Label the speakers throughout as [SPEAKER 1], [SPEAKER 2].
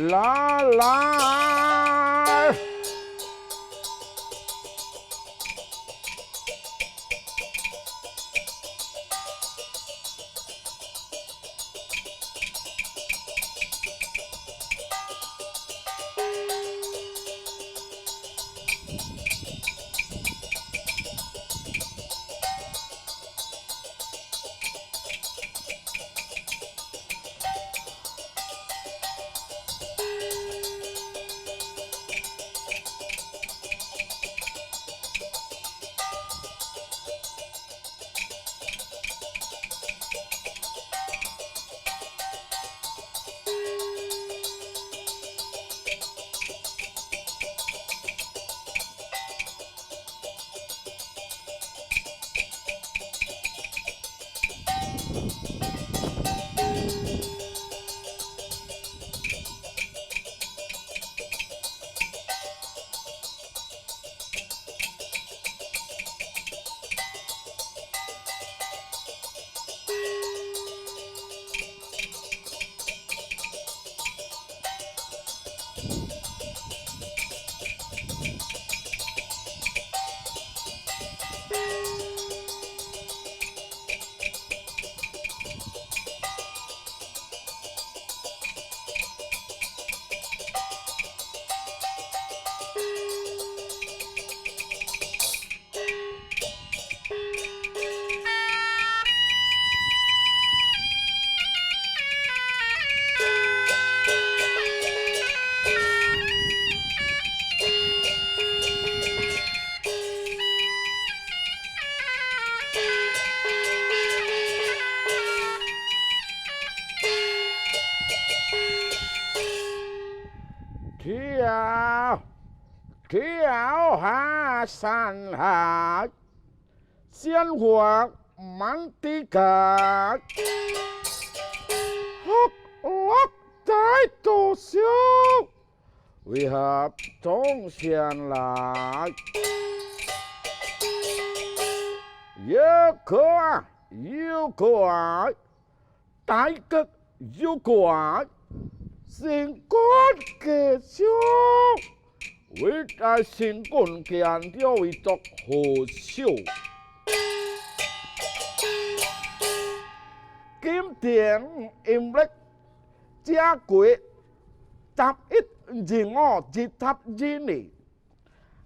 [SPEAKER 1] 来。Kiao Hasan Hak Xian Huộc Mantika Hốc lắc trái tổ siêu Vì hợp trong xiên lạc yêu của tái cực yêu của xin cốt kề siêu Vì ta xin côn kiên tiêu vì chọc hồ siêu Kim tiền im lách Chia quế Cap it jingo jitap jini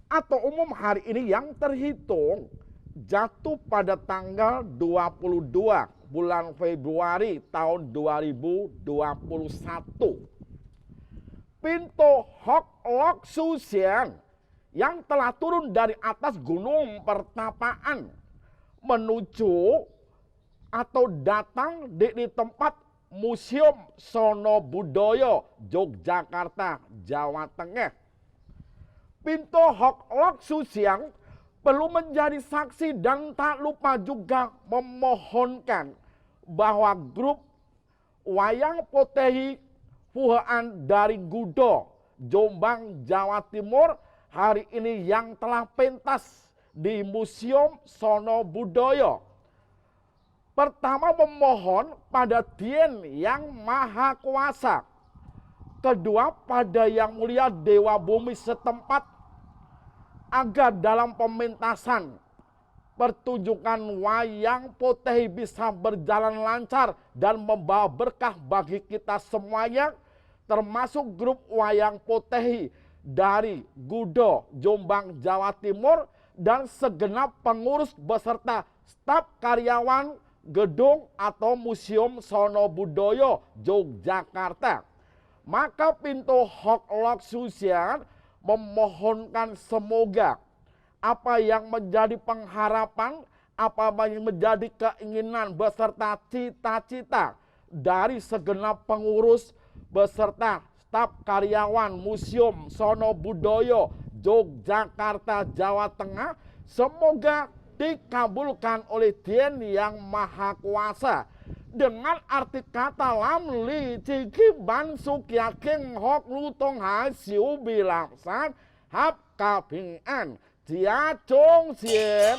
[SPEAKER 1] Atau umum hari ini yang terhitung Jatuh pada tanggal 22 bulan Februari tahun 2021 Pintu Hok Lok Susian yang telah turun dari atas gunung pertapaan menuju atau datang di tempat Museum Sono Budoyo, Yogyakarta, Jawa Tengah. Pintu Hok Lok Susian perlu menjadi saksi dan tak lupa juga memohonkan bahwa grup Wayang Potehi Fuhaan dari Gudo, Jombang, Jawa Timur hari ini yang telah pentas di Museum Sono Budoyo. Pertama memohon pada Tien yang Maha Kuasa. Kedua pada Yang Mulia Dewa Bumi setempat agar dalam pementasan pertunjukan Wayang Potehi bisa berjalan lancar dan membawa berkah bagi kita semuanya, termasuk grup Wayang Potehi dari Gudo, Jombang, Jawa Timur, dan segenap pengurus beserta staf karyawan gedung atau Museum Sono Budoyo, Yogyakarta. Maka pintu Hok Lok Susian memohonkan semoga apa yang menjadi pengharapan, apa yang menjadi keinginan beserta cita-cita dari segenap pengurus beserta staf karyawan Museum Sono Budoyo Yogyakarta, Jawa Tengah, semoga dikabulkan oleh Tien yang Maha Kuasa. Dengan arti kata lam li ciki ban suk yakin hok lutong hasil bilangsan hap kaping an dia chung xiết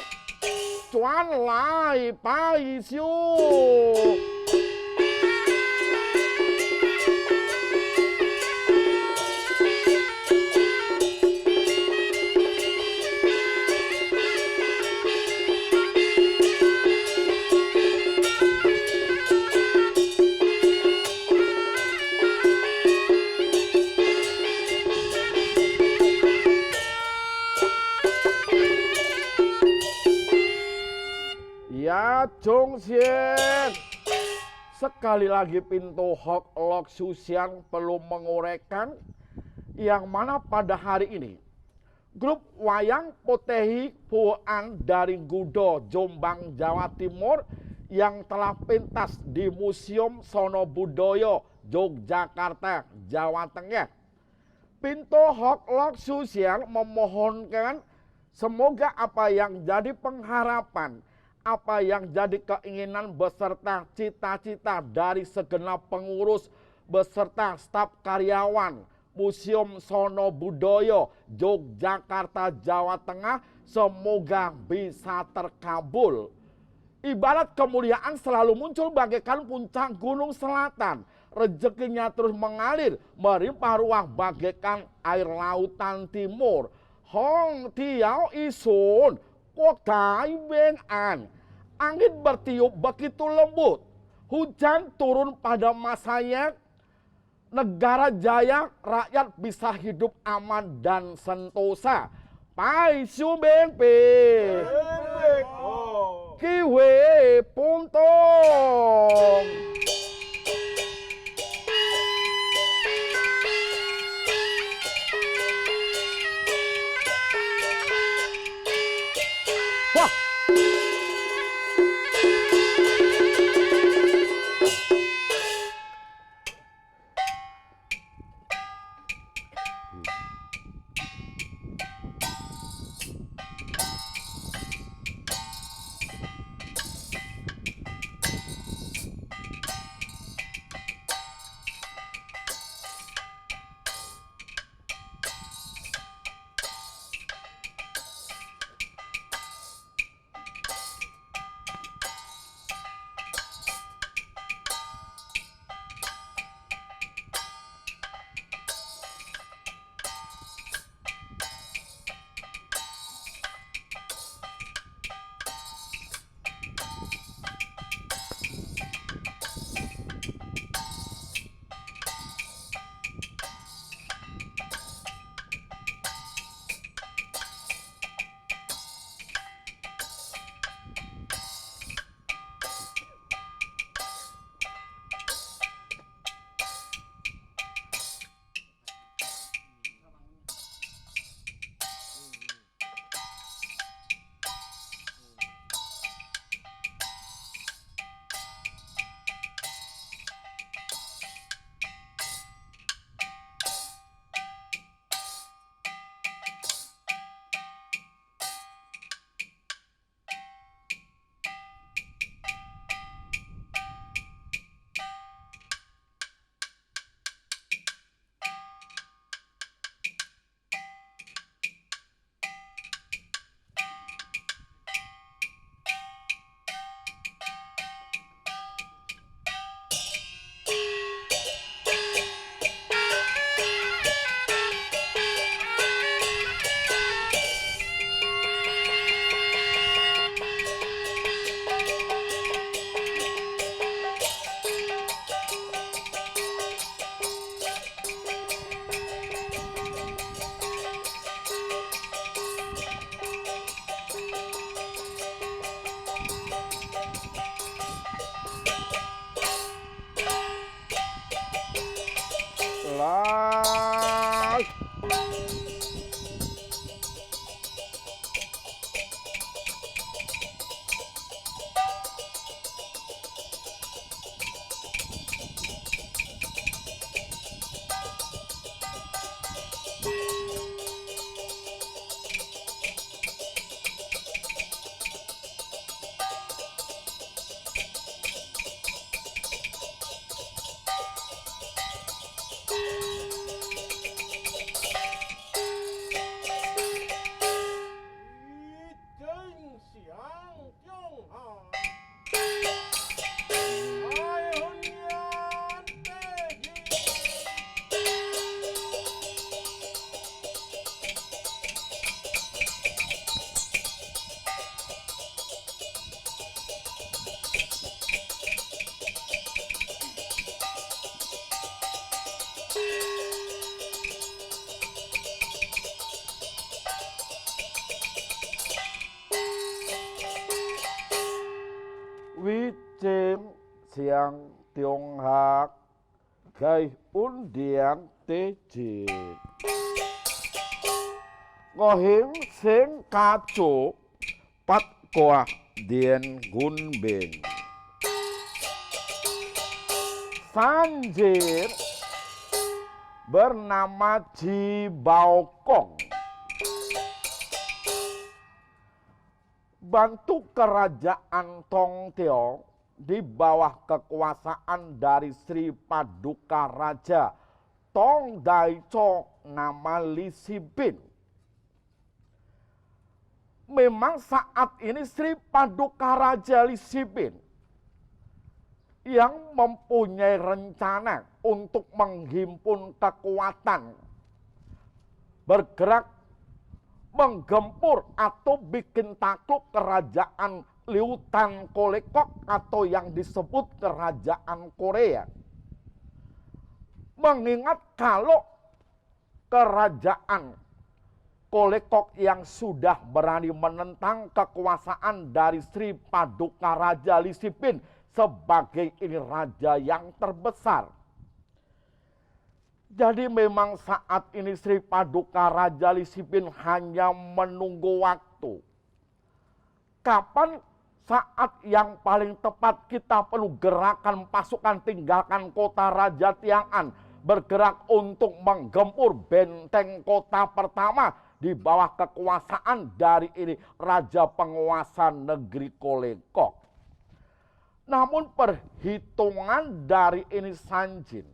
[SPEAKER 1] choán lại pai siêu Jongxian. Sekali lagi pintu Hok Lok Susian perlu menguraikan yang mana pada hari ini grup wayang Potehi Puan dari Gudo, Jombang, Jawa Timur yang telah pentas di Museum Sono Budoyo, Yogyakarta, Jawa Tengah. Pintu Hok Lok Susian memohonkan semoga apa yang jadi pengharapan, apa yang jadi keinginan beserta cita-cita dari segenap pengurus beserta staf karyawan Museum Sono Budoyo, Yogyakarta, Jawa Tengah, semoga bisa terkabul. Ibarat kemuliaan selalu muncul bagaikan puncak gunung selatan. Rezekinya terus mengalir, melimpah ruah bagaikan air lautan timur. Hong tiao isun, kok dai ben an. Angin bertiup begitu lembut. Hujan turun pada masanya. Negara jaya, rakyat bisa hidup aman dan sentosa. Pai siu beng pe. Kiwe puntong. Wah. Las. Tiang Tionghoa Gai undian tejit Ngohing sing kacu Pat koah dien gunbing Sanjir bernama Ji Baokong bantu kerajaan Tong Tiong di bawah kekuasaan dari Sri Paduka Raja Tong Daico nama Li Sibin. Memang saat ini Sri Paduka Raja Li Sibin yang mempunyai rencana untuk menghimpun kekuatan, bergerak, menggempur atau bikin takluk kerajaan Liu Tan Kolekok atau yang disebut kerajaan Korea. Mengingat kalau kerajaan Kolekok yang sudah berani menentang kekuasaan dari Sri Paduka Raja Li Sibin sebagai ini raja yang terbesar. Jadi memang saat ini Sri Paduka Raja Li Sibin hanya menunggu waktu. Kapan saat yang paling tepat kita perlu gerakan pasukan tinggalkan kota Raja Tiangan, bergerak untuk menggempur benteng kota pertama di bawah kekuasaan dari ini raja penguasa negeri Kolekok. Namun perhitungan dari ini Sanjin,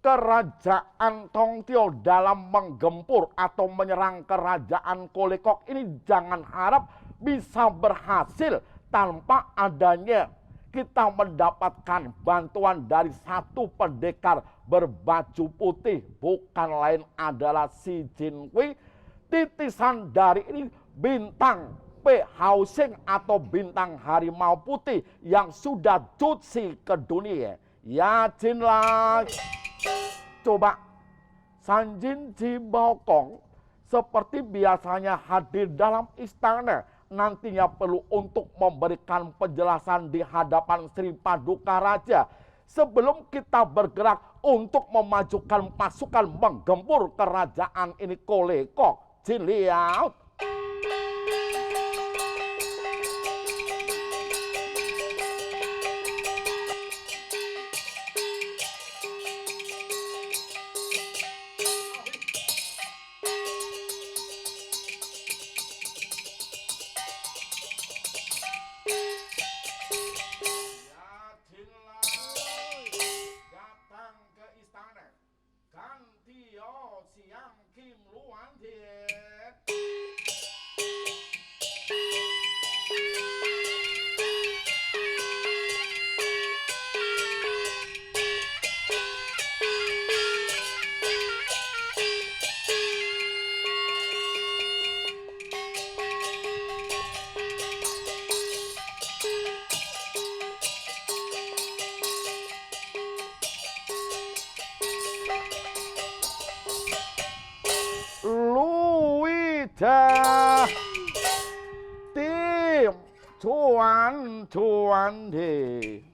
[SPEAKER 1] kerajaan Tongtio dalam menggempur atau menyerang kerajaan Kolekok ini jangan harap bisa berhasil tanpa adanya kita mendapatkan bantuan dari satu pendekar berbaju putih, bukan lain adalah Si Jinkui, titisan dari ini bintang P. Housing atau bintang harimau putih yang sudah jutsi ke dunia. Ya Jinlai. Coba Sanjin Ji Baokong seperti biasanya hadir dalam istana, nantinya perlu untuk memberikan penjelasan di hadapan Sri Paduka Raja sebelum kita bergerak untuk memajukan pasukan menggempur kerajaan ini Kolekok. Jin Liao. Dah tim cuan deh.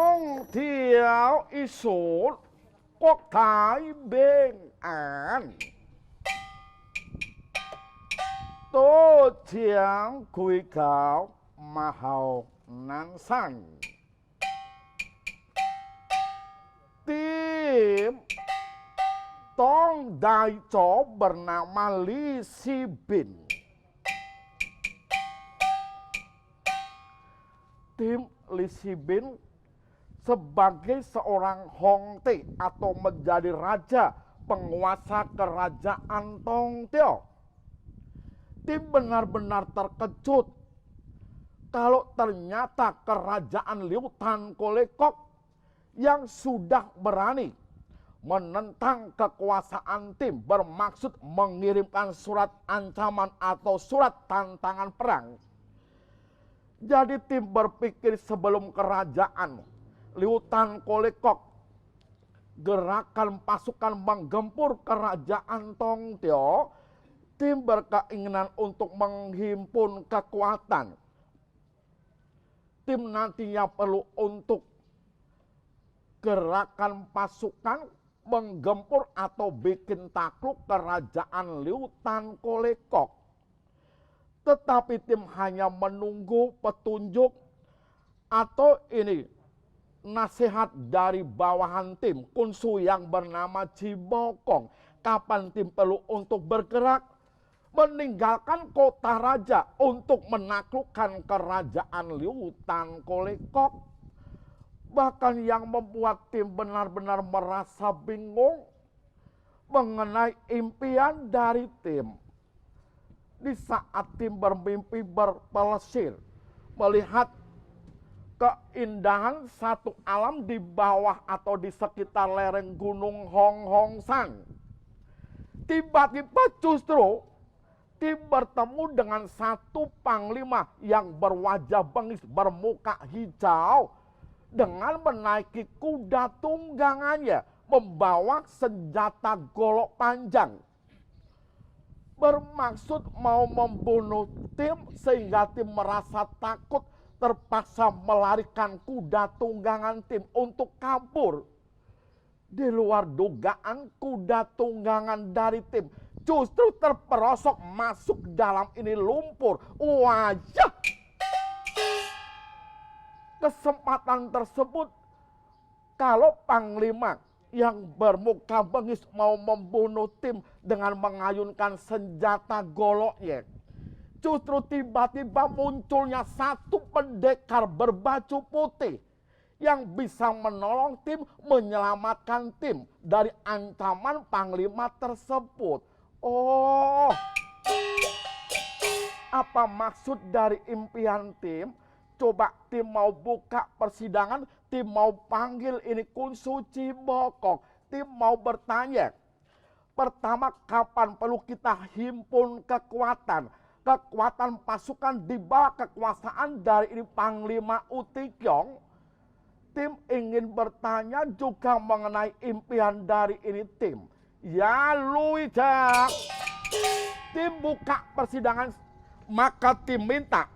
[SPEAKER 1] Tong Tiao Isun Quốc Thái Bình An Tô Chiang Quy Cáo Mà Hầu Nan San Tim Tong Dai Cho bernama Li Sibin. Tim Li Sibin sebagai seorang Hongte atau menjadi raja penguasa kerajaan Tongteo. Tim benar-benar terkejut kalau ternyata kerajaan Liu Tan Kolekok yang sudah berani menentang kekuasaan Tim bermaksud mengirimkan surat ancaman atau surat tantangan perang. Jadi Tim berpikir sebelum kerajaan Liu Tan Kolekok gerakan pasukan menggempur kerajaan Tongteo, Tim berkeinginan untuk menghimpun kekuatan. Tim nantinya perlu untuk gerakan pasukan menggempur atau bikin takluk kerajaan Liu Tan Kolekok. Tetapi Tim hanya menunggu petunjuk atau ini nasihat dari bawahan Tim, Kunsu yang bernama Cibokong. Kapan Tim perlu untuk bergerak meninggalkan kota raja untuk menaklukkan kerajaan Liu Tan Kolekok. Bahkan yang membuat Tim benar-benar merasa bingung mengenai impian dari Tim. Di saat Tim bermimpi berpelesir, melihat keindahan satu alam di bawah atau di sekitar lereng gunung Hong Hong San. Tiba-tiba justru Tim bertemu dengan satu panglima yang berwajah bengis bermuka hijau, dengan menaiki kuda tunggangannya, membawa senjata golok panjang. Bermaksud mau membunuh Tim sehingga Tim merasa takut, terpaksa melarikan kuda tunggangan Tim untuk kabur. Di luar dugaan kuda tunggangan dari Tim justru terperosok masuk dalam ini lumpur. Wajah! Kesempatan tersebut kalau panglima yang bermuka bengis mau membunuh Tim dengan mengayunkan senjata goloknya, justru tiba-tiba munculnya satu pendekar berbaju putih yang bisa menolong Tim, menyelamatkan Tim dari ancaman panglima tersebut. Oh, apa maksud dari impian Tim? Coba Tim mau buka persidangan, Tim mau panggil ini Kunsu Cibokong. Tim mau bertanya, pertama kapan perlu kita himpun kekuatan? Kekuatan pasukan di bawah kekuasaan dari ini Panglima Utikyong. Tim ingin bertanya juga mengenai impian dari ini Tim. Ya Luijak, Tim buka persidangan, maka Tim minta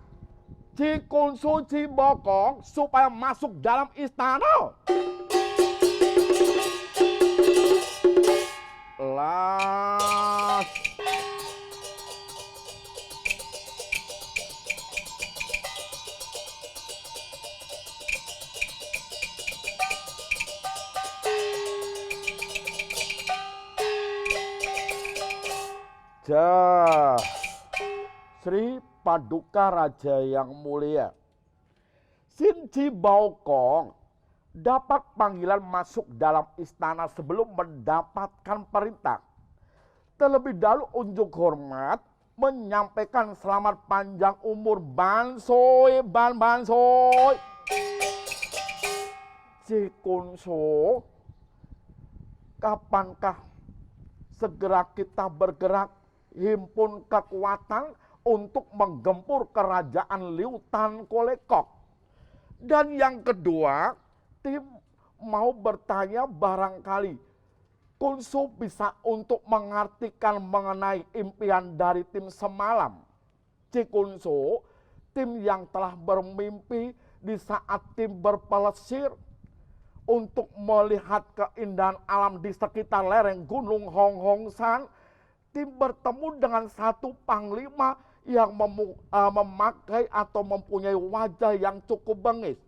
[SPEAKER 1] Kunsu Cibokong supaya masuk dalam istana. Las. Ja. Sri Paduka Raja yang mulia, Sin Cibokong dapat panggilan masuk dalam istana sebelum mendapatkan perintah. Terlebih dahulu unjuk hormat menyampaikan selamat panjang umur Bansoy, Bansoy. Cikunso, kapankah segera kita bergerak himpun kekuatan untuk menggempur kerajaan Liu Tan Kolekok? Dan yang kedua, Tim mau bertanya barangkali Kunsu bisa untuk mengartikan mengenai impian dari Tim semalam. Cikunsu, Tim yang telah bermimpi di saat Tim berpelesir untuk melihat keindahan alam di sekitar lereng Gunung Hong Hong San, tim bertemu dengan satu panglima yang memakai atau mempunyai wajah yang cukup bengis,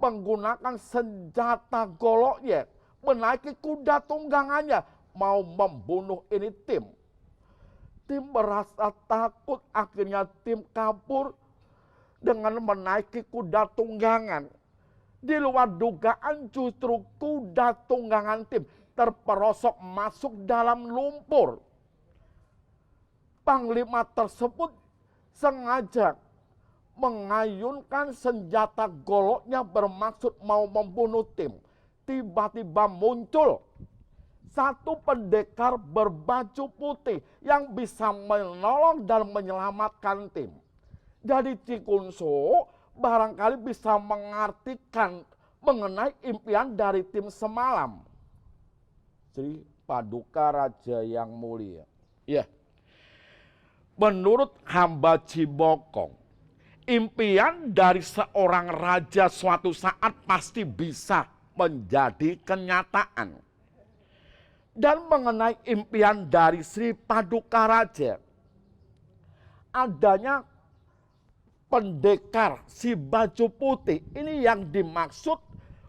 [SPEAKER 1] menggunakan senjata goloknya, menaiki kuda tunggangannya, mau membunuh ini tim. Tim merasa takut, akhirnya tim kabur dengan menaiki kuda tunggangan. Di luar dugaan justru kuda tunggangan tim terperosok masuk dalam lumpur. Panglima tersebut sengaja mengayunkan senjata goloknya bermaksud mau membunuh tim. Tiba-tiba muncul satu pendekar berbaju putih yang bisa menolong dan menyelamatkan tim. Jadi Cikunso barangkali bisa mengartikan mengenai impian dari tim semalam. Sri Paduka Raja yang mulia. Ya. Menurut hamba Cibokong, impian dari seorang raja suatu saat pasti bisa menjadi kenyataan. Dan mengenai impian dari Sri Paduka Raja, adanya pendekar si baju putih ini yang dimaksud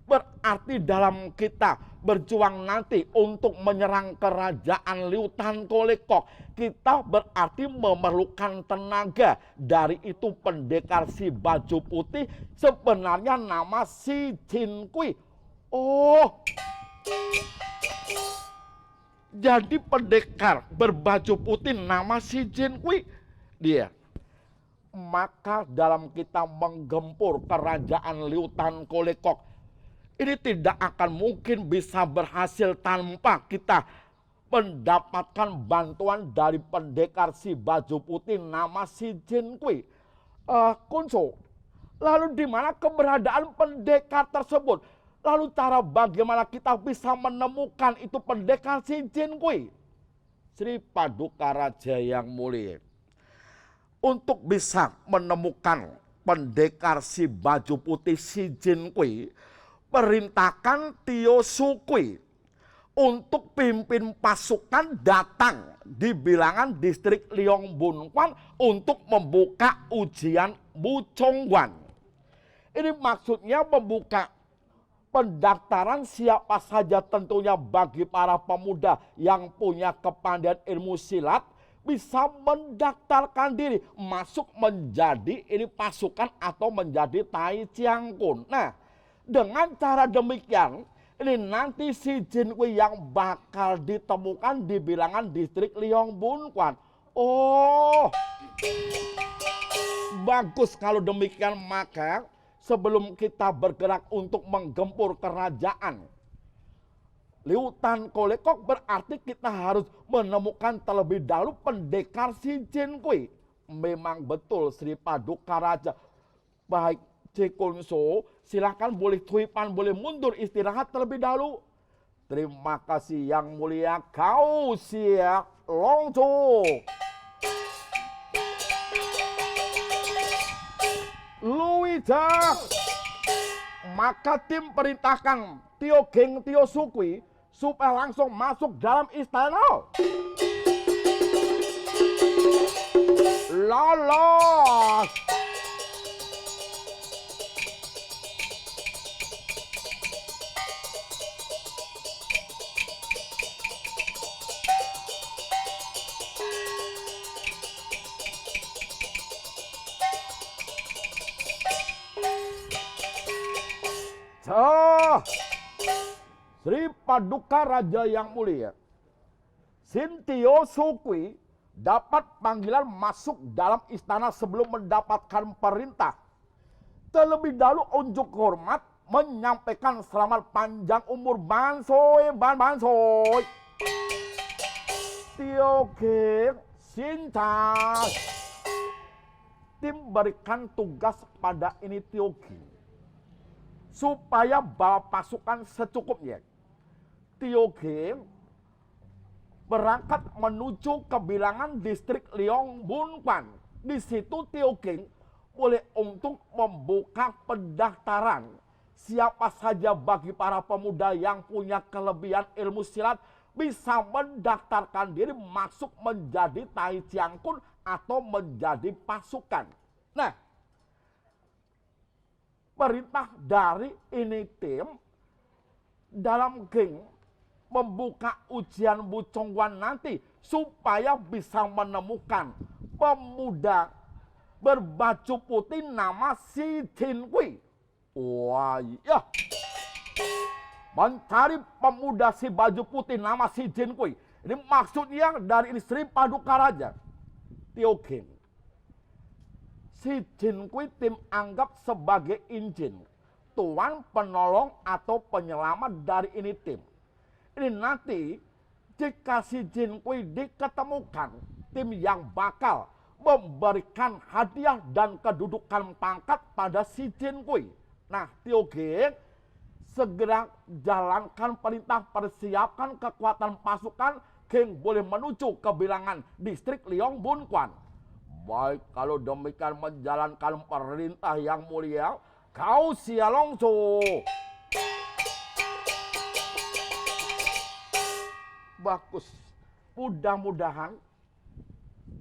[SPEAKER 1] berarti dalam kita berjuang nanti untuk menyerang kerajaan Liu Tan Kolekok, kita berarti memerlukan tenaga. Dari itu pendekar si baju putih sebenarnya nama si Jin Kui. Oh, jadi pendekar berbaju putih nama si Jin Kui dia. Maka dalam kita menggempur kerajaan Liu Tan Kolekok, ini tidak akan mungkin bisa berhasil tanpa kita mendapatkan bantuan dari pendekar si baju putih nama si Jin Kui. Kunso, lalu di mana keberadaan pendekar tersebut? Lalu cara bagaimana kita bisa menemukan itu pendekar si Jin Kui? Sri Paduka Raja yang mulia, untuk bisa menemukan pendekar si baju putih si Jin Kui, perintahkan Tio Su Kui untuk pimpin pasukan datang di bilangan distrik Liong Bun Quan untuk membuka ujian Bu Chong Guan. Ini maksudnya membuka pendaftaran siapa saja tentunya bagi para pemuda yang punya kepandaian ilmu silat bisa mendaftarkan diri masuk menjadi ini pasukan atau menjadi Tai Chiang Kun. Nah, dengan cara demikian ini nanti si Jin Kui yang bakal ditemukan di bilangan distrik Liong Bun Quan. Oh, bagus kalau demikian. Maka sebelum kita bergerak untuk menggempur kerajaan Liu Tan Kolekok, berarti kita harus menemukan terlebih dahulu pendekar si Jin Kui. Memang betul Sri Paduka Raja. Baik Cikunso, silahkan boleh tuipan, boleh mundur istirahat terlebih dahulu. Terima kasih yang mulia kau siap Longco. Luwija. Maka tim perintahkan Tio Geng Tio Su Kui supaya langsung masuk dalam istana. Lolos. Sri Paduka Raja yang mulia, Sin Tio Su Kui dapat panggilan masuk dalam istana sebelum mendapatkan perintah. Terlebih dahulu unjuk hormat menyampaikan selamat panjang umur Bansoy, Bansoy. Tio Geng Sin Chai. Tim berikan tugas pada ini Tio Geng supaya bawa pasukan secukupnya. Tio Geng berangkat menuju ke bilangan distrik Liong Bun Quan. Di situ Tio Geng boleh untuk membuka pendaftaran siapa saja bagi para pemuda yang punya kelebihan ilmu silat bisa mendaftarkan diri masuk menjadi Tai Chiang Kun atau menjadi pasukan. Nah, perintah dari ini tim dalam geng membuka ujian Bu Chongguan nanti supaya bisa menemukan pemuda berbaju putih nama Si Jin Kui. Wah iya, mencari pemuda si baju putih nama Si Jin Kui. Ini maksudnya dari Sri Paduka Raja Tio King. Si Jin Kui tim anggap sebagai injin, tuan penolong atau penyelamat dari ini tim. Ini nanti jika si Jin Kui diketemukan, tim yang bakal memberikan hadiah dan kedudukan pangkat pada si Jin Kui. Nah, Tio King segera jalankan perintah, persiapkan kekuatan pasukan, geng boleh menuju ke bilangan distrik Liong Bun Quan. Baik, kalau demikian menjalankan perintah yang mulia, kau Sialong Su. Bagus, mudah-mudahan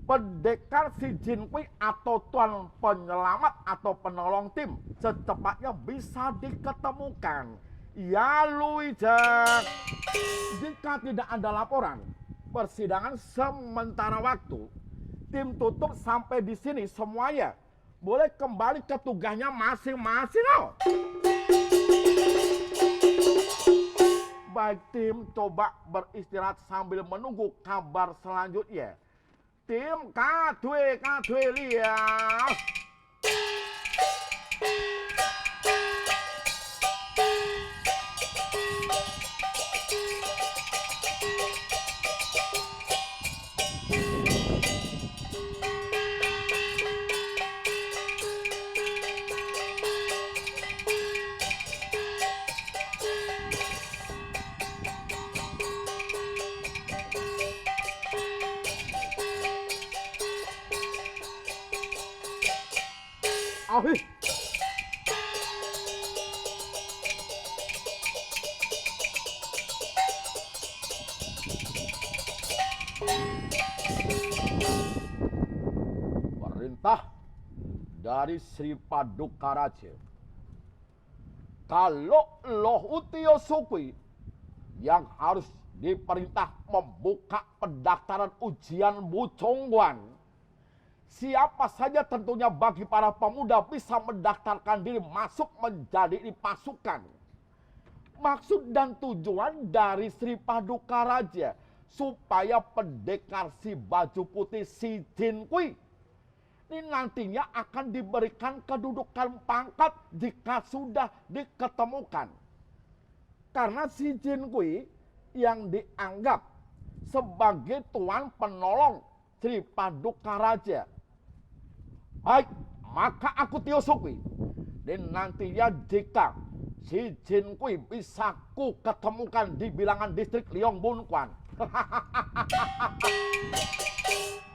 [SPEAKER 1] pendekar si Jin Kui atau tuan penyelamat atau penolong tim secepatnya bisa diketemukan. Ya Luijak, jika tidak ada laporan, persidangan sementara waktu, tim tutup sampai di sini semuanya boleh kembali ke tugasnya masing-masing. Baik tim, coba beristirahat sambil menunggu kabar selanjutnya. Tim K2 lihat. Ahih. Perintah dari Sri Paduka Raja. Kalau Loh Utio Sukui yang harus diperintah membuka pendaftaran ujian Bu Chongguan, siapa saja tentunya bagi para pemuda bisa mendaftarkan diri masuk menjadi pasukan. Maksud dan tujuan dari Sri Paduka Raja supaya pendekar si baju putih Si Jin Kui ini nantinya akan diberikan kedudukan pangkat jika sudah diketemukan. Karena Si Jin Kui yang dianggap sebagai tuan penolong Sri Paduka Raja. Baik, maka aku Tio Sukui. Dan nantinya jika Si Jin Kui bisa ku ketemukan di bilangan distrik Liong Bun Quan,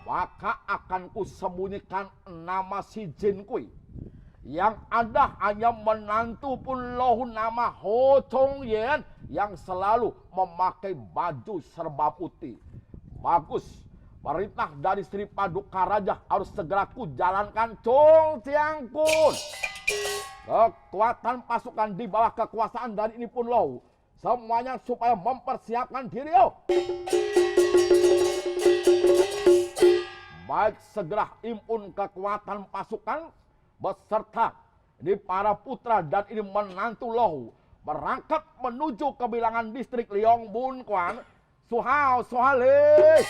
[SPEAKER 1] maka akan kusembunyikan nama Si Jin Kui. Yang ada hanya menantu pun Loh nama Ho Chong Yen yang selalu memakai baju serba putih. Bagus. Perintah dari Sri Paduka Raja harus segera ku jalankan, Chong Chiang Kun. Kekuatan pasukan di bawah kekuasaan dari ini pun Loh. Semuanya supaya mempersiapkan diri. Baik, segera impun kekuatan pasukan beserta ini para putra dan ini menantu Loh berangkat menuju ke bilangan distrik Liong Bun Quan. Suhao Sohale.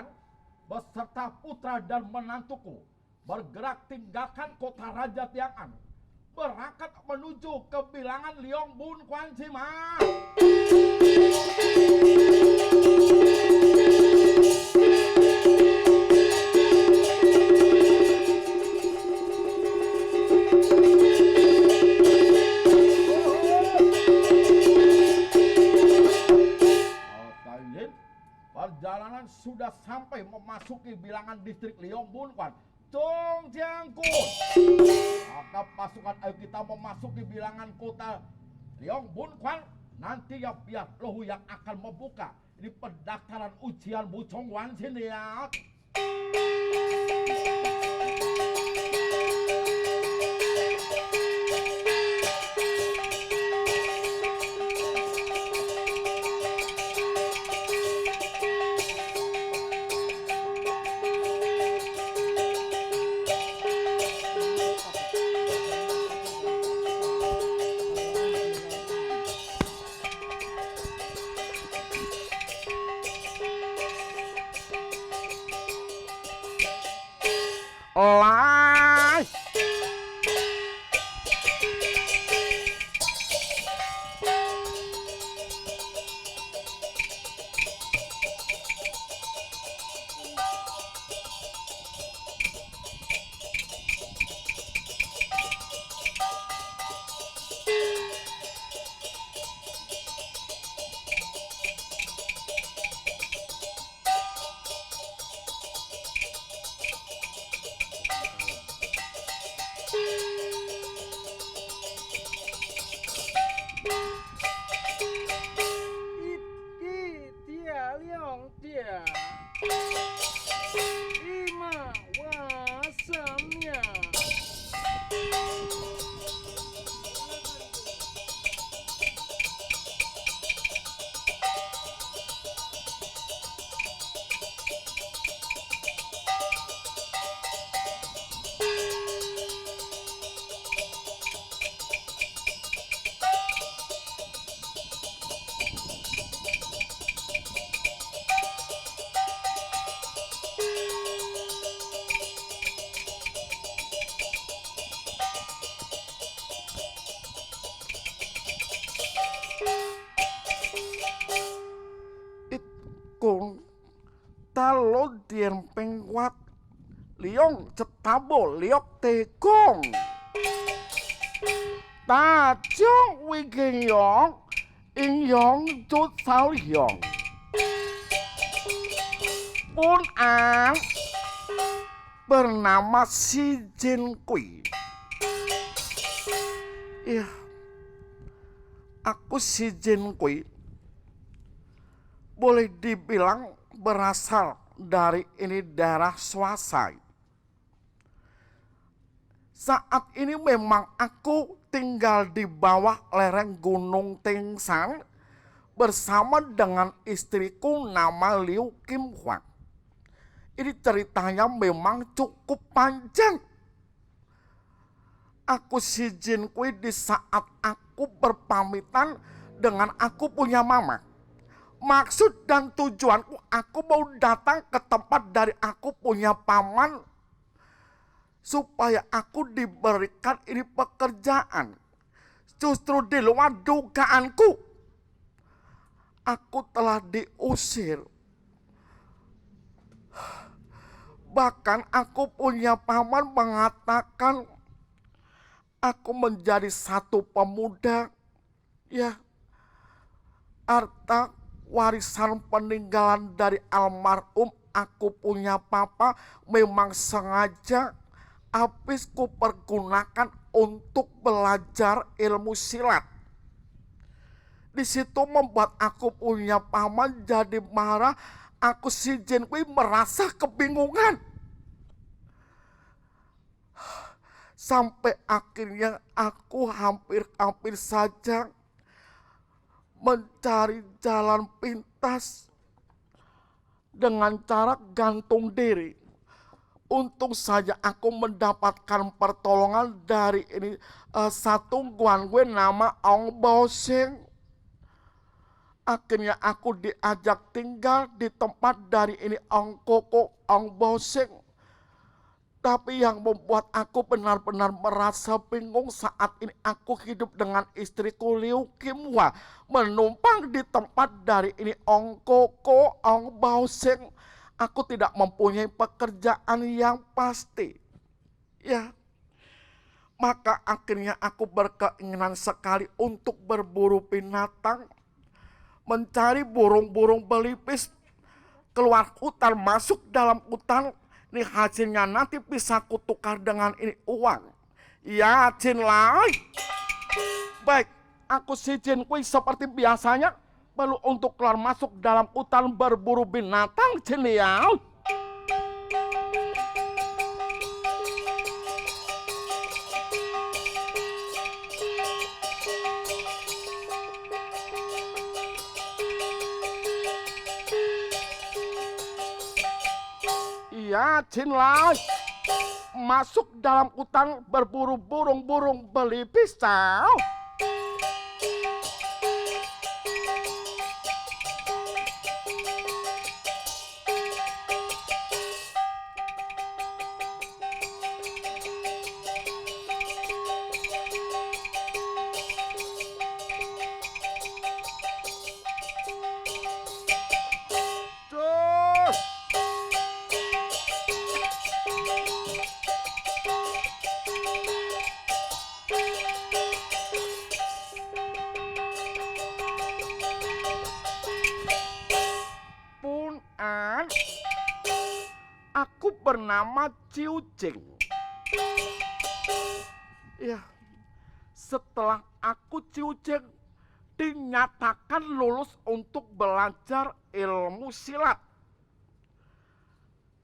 [SPEAKER 1] Guan beserta putra dan menantuku bergerak tinggalkan kota Raja Tiangan, berangkat menuju ke bilangan Liong Bun Quan Sima. Perjalanan sudah sampai memasuki bilangan distrik Liong Bun Quan, Chong Jiang Kun. Maka pasukan ayo kita memasuki bilangan kota Liong Bun Quan. Nanti ya biar Lohu yang akan membuka. Ini pendaftaran ujian Bu Chong Wan sini ya. Lai. Kung talo dien pengwat Liong cetabo liok tekong ta chong wigeng yong ing yong chut sao yong pun ang bernama Si Jin Kui. Iya, aku Si Jin Kui boleh dibilang berasal dari ini daerah Swasai. Saat ini memang aku tinggal di bawah lereng Gunung Tengsang bersama dengan istriku nama Liu Kim Huang. Ini ceritanya memang cukup panjang. Aku Si Jin Kui di saat aku berpamitan dengan aku punya mama. Maksud dan tujuanku aku mau datang ke tempat dari aku punya paman supaya aku diberikan ini pekerjaan. Justru di luar dugaanku aku telah diusir. Bahkan aku punya paman mengatakan aku menjadi satu pemuda ya harta warisan peninggalan dari almarhum aku punya papa memang sengaja habis kupergunakan untuk belajar ilmu silat. Di situ membuat aku punya paman jadi marah. Aku Si Jin Kui merasa kebingungan. Sampai akhirnya aku hampir saja mencari jalan pintas dengan cara gantung diri. Untung saja aku mendapatkan pertolongan dari ini satu guan gue nama Ong Bao Seng. Akhirnya aku diajak tinggal di tempat dari ini Ong Koko, Ong Boseng. Tapi yang membuat aku benar-benar merasa bingung saat ini aku hidup dengan istriku Liu Kim Hwa, menumpang di tempat dari ini Ong Koko, Ong Boseng. Aku tidak mempunyai pekerjaan yang pasti. Ya, maka akhirnya aku berkeinginan sekali untuk berburu binatang, mencari burung-burung belipis, keluar hutan, masuk dalam hutan. Ini hasilnya nanti bisa kutukar dengan ini uang. Ya, Jin Lai. Baik, aku si Jin Kui seperti biasanya perlu untuk keluar masuk dalam hutan berburu binatang, Jin Liao. Ya, Jin Lai. Masuk dalam hutan berburu burung-burung belipis, Cao. Aku bernama Ciu Jing. Ya, setelah aku Ciu Jing dinyatakan lulus untuk belajar ilmu silat.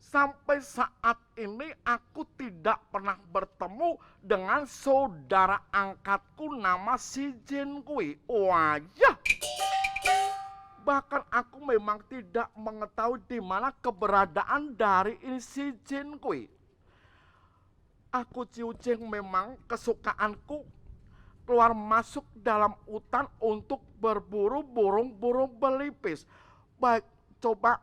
[SPEAKER 1] Sampai saat ini aku tidak pernah bertemu dengan saudara angkatku nama si Jin Kui. Wah ya. Bahkan aku memang tidak mengetahui di mana keberadaan dari ini si Jin Kui. Aku Ciu Jing memang kesukaanku keluar masuk dalam hutan untuk berburu burung-burung belipis. Baik, coba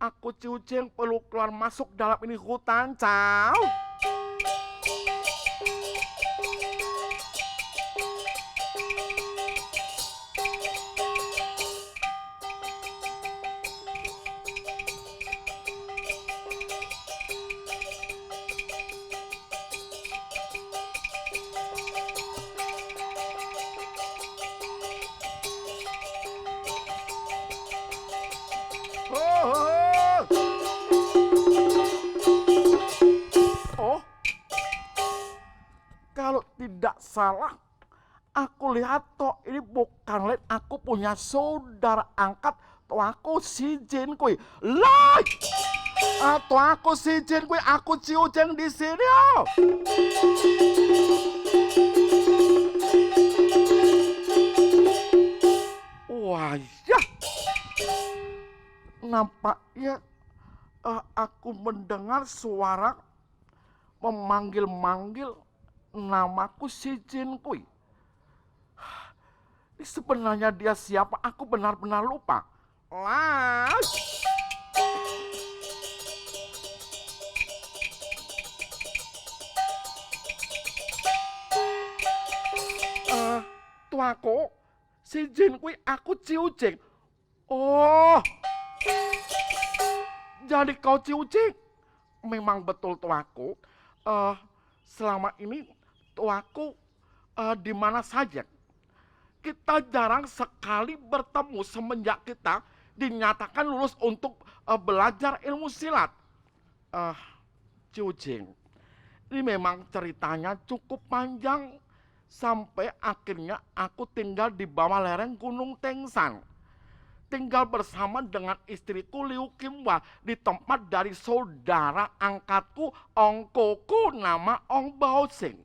[SPEAKER 1] aku Ciu Jing perlu keluar masuk dalam ini hutan, Cao. Oh, kalau tidak salah, aku lihat toh ini bukan lain aku punya saudara angkat toh aku si Jin Kui. Lah, atau aku si Jin Kui, aku Ciu Jing di sini. Oh. Wah ya, nampaknya aku mendengar suara memanggil-manggil namaku si Jin Kui. Ini sebenarnya dia siapa? Aku benar-benar lupa. Lah. Tuaku, si Jin Kui, aku Ciu Jing. Oh, jadi kau Ciu Jing? Memang betul tuaku. Selama ini tuaku di mana saja? Kita jarang sekali bertemu semenjak kita dinyatakan lulus untuk belajar ilmu silat. Ciu Jing, ini memang ceritanya cukup panjang. Sampai akhirnya aku tinggal di bawah lereng Gunung Tengsang. Tinggal bersama dengan istriku Liu Kim Hwa di tempat dari saudara angkatku Ong Koko nama Ong Boseng.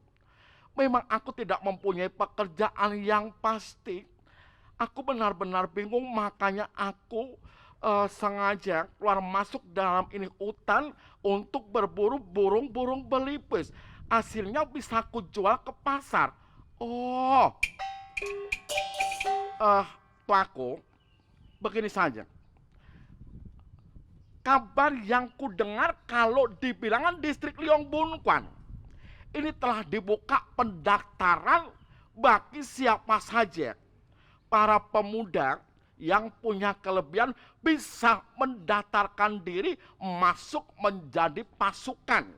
[SPEAKER 1] Memang aku tidak mempunyai pekerjaan yang pasti. Aku benar-benar bingung, makanya aku sengaja keluar masuk dalam ini hutan untuk berburu burung-burung belipis. Hasilnya bisa aku jual ke pasar. Oh, tuaku, begini saja. Kabar yang kudengar kalau di bilangan distrik Liong Bunkuan ini telah dibuka pendaftaran bagi siapa saja para pemuda yang punya kelebihan bisa mendaftarkan diri masuk menjadi pasukan.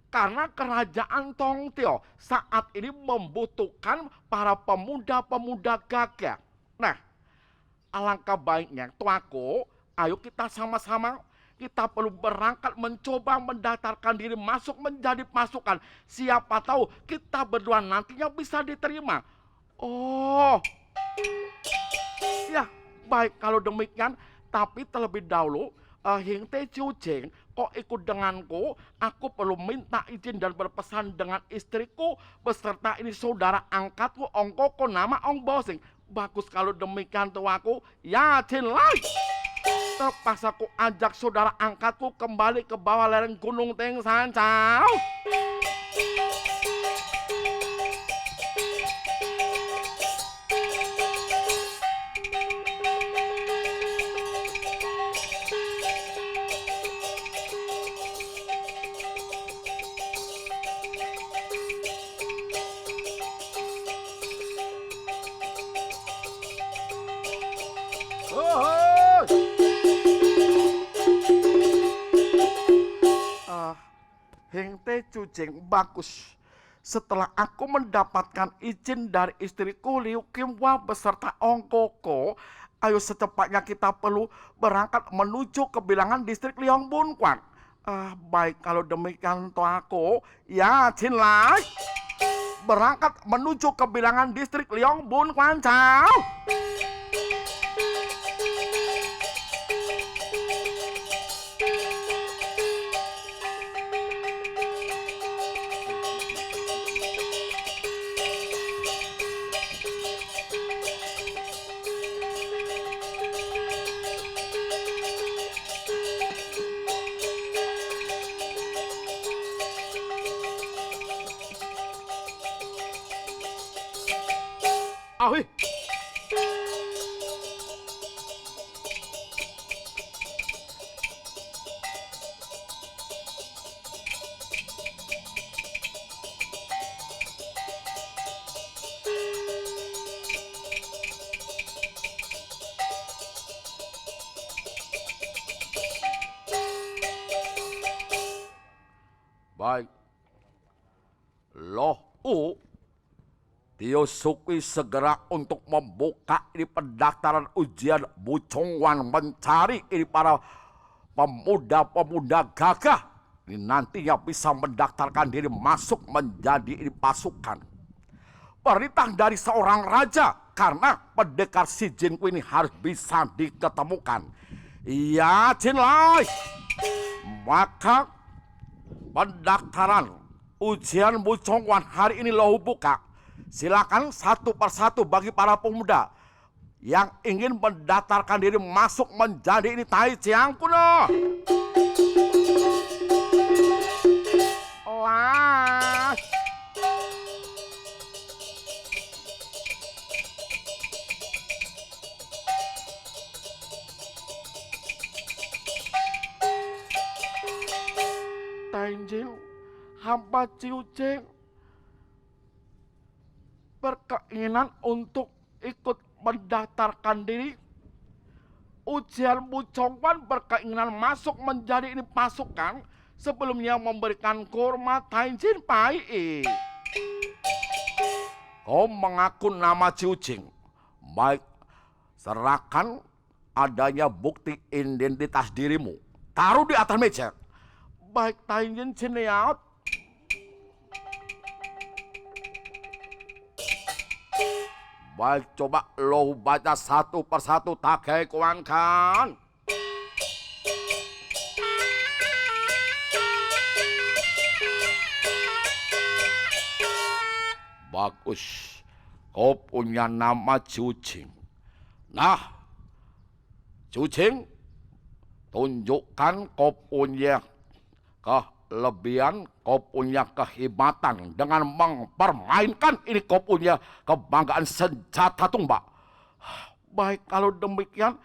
[SPEAKER 1] Karena kerajaan Tongtio saat ini membutuhkan para pemuda-pemuda gagah. Nah, alangkah baiknya tuaku, ayo kita sama-sama, kita perlu berangkat mencoba mendaftarkan diri masuk menjadi pasukan. Siapa tahu kita berdua nantinya bisa diterima. Oh, ya baik kalau demikian. Tapi terlebih dahulu, Hing Te Chiu Ching kok ikut denganku. Aku perlu minta izin dan berpesan dengan istriku beserta ini saudara angkatku Ong Koko nama Ong Bosing. Bagus kalau demikian tuaku. Ya Chin Lai. Terpaksa ku ajak saudara angkatku kembali ke bawah lereng Gunung Ting San Cao. Hing Te Chiu Ching, bagus. Setelah aku mendapatkan izin dari istriku Liu Kim Hua beserta Ong Koko, ayo secepatnya kita perlu berangkat menuju ke bilangan distrik Liong Bunkuan. Baik kalau demikian tuaku. Ya Chin Lai. Berangkat menuju ke bilangan distrik Liong Bunkuan. Ciao. Ahoy. Baik. Loh, Tio Sukwi segera untuk membuka ini pendaftaran ujian Bu Chongwan mencari ini para pemuda-pemuda gagah. Ini nantinya bisa mendaftarkan diri masuk menjadi ini pasukan. Perintah dari seorang raja karena pendekar si Jinku ini harus bisa diketemukan. Iya, Chin Lai. Maka pendaftaran ujian Bu Chongwan hari ini lo buka. Silakan satu persatu bagi para pemuda yang ingin mendaftarkan diri masuk menjadi ini Tai Chiang kuno. Wah. Tanjil, hamba Chiu Ching berkeinginan untuk ikut mendaftarkan diri. Ujian Bu Chongwan berkeinginan masuk menjadi ini pasukan. Sebelumnya memberikan kurma Tainjin Pai. Kau mengaku nama Chiu Ching. Baik, serahkan adanya bukti identitas dirimu. Taruh di atas meja. Baik, Tainjin Cineaut. Baik, coba lo baca satu persatu Takai Kuan Kan. Bagus, kau punya nama Chiu Ching. Nah, Chiu Ching, tunjukkan kau punya kelebihan, kau punya kehebatan dengan mempermainkan ini kau punya kebanggaan senjata tumbak. Baik, kalau demikian,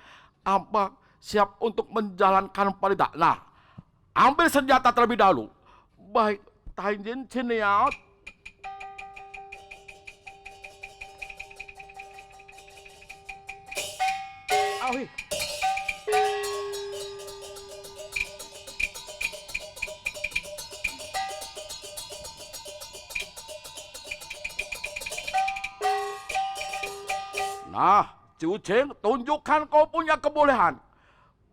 [SPEAKER 1] Amba siap untuk menjalankan perintah. Nah, ambil senjata terlebih dahulu. Baik, Tainjin sini ya. Awi. Nah, Cucing, tunjukkan kau punya kebolehan.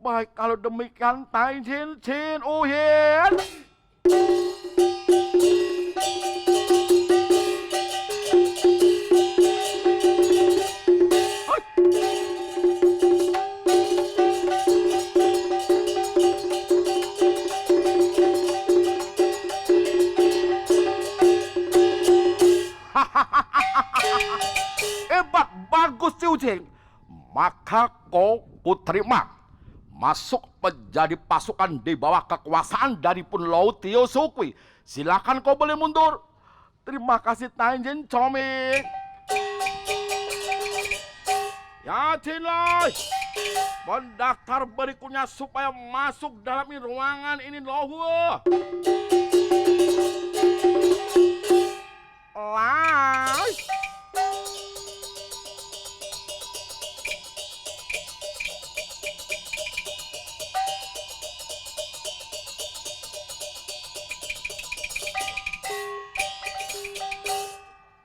[SPEAKER 1] Baik, kalau demikian, Tai Chin Chin Uhin. Hebat, bagus Cucing. Maka kau kuterima masuk menjadi pasukan di bawah kekuasaan dari Pun Lo Tio Sukwi. Silakan kau boleh mundur. Terima kasih Tainjin Comik. Ya Cinlai, pendaftar berikutnya supaya masuk dalam ruangan ini loh. Lai.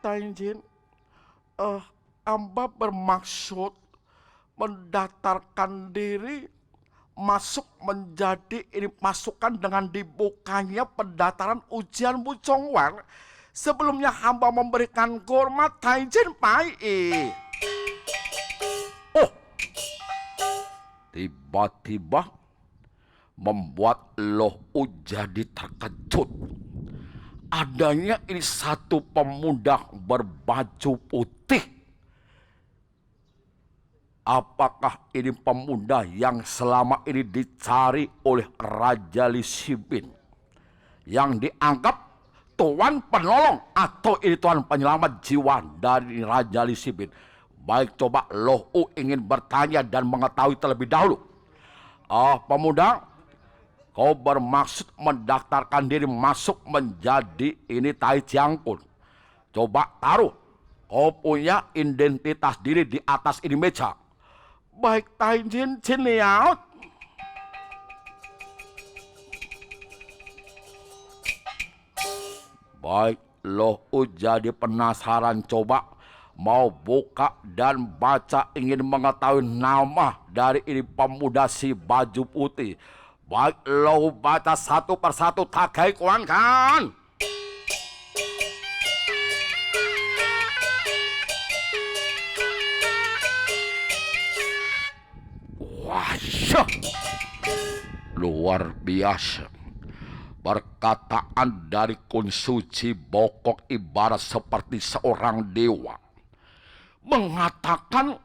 [SPEAKER 1] Tainjin, Amba bermaksud mendaftarkan diri masuk menjadi ini pasukan dengan dibukanya pendaftaran ujian Bucongwar. Sebelumnya hamba memberikan hormat Tainjin Pai. Oh, tiba-tiba membuat Loh jadi terkejut. Adanya ini satu pemuda berbaju putih. Apakah ini pemuda yang selama ini dicari oleh Raja Lisibin, yang dianggap tuan penolong atau ini tuan penyelamat jiwa dari Raja Lisibin? Baik, coba Loh ingin bertanya dan mengetahui terlebih dahulu. Pemuda, kau bermaksud mendaftarkan diri masuk menjadi ini Tai Jiangkun. Coba taruh kau punya identitas diri di atas ini meja. Baik, Tainjin Ciniaut. Baik, Loh jadi penasaran, coba mau buka dan baca, ingin mengetahui nama dari ini pemuda si baju putih. Baik, Loh baca satu persatu, takai kuan kan. Wah, luar biasa. Perkataan dari Kun Suci Bokok ibarat seperti seorang dewa. Mengatakan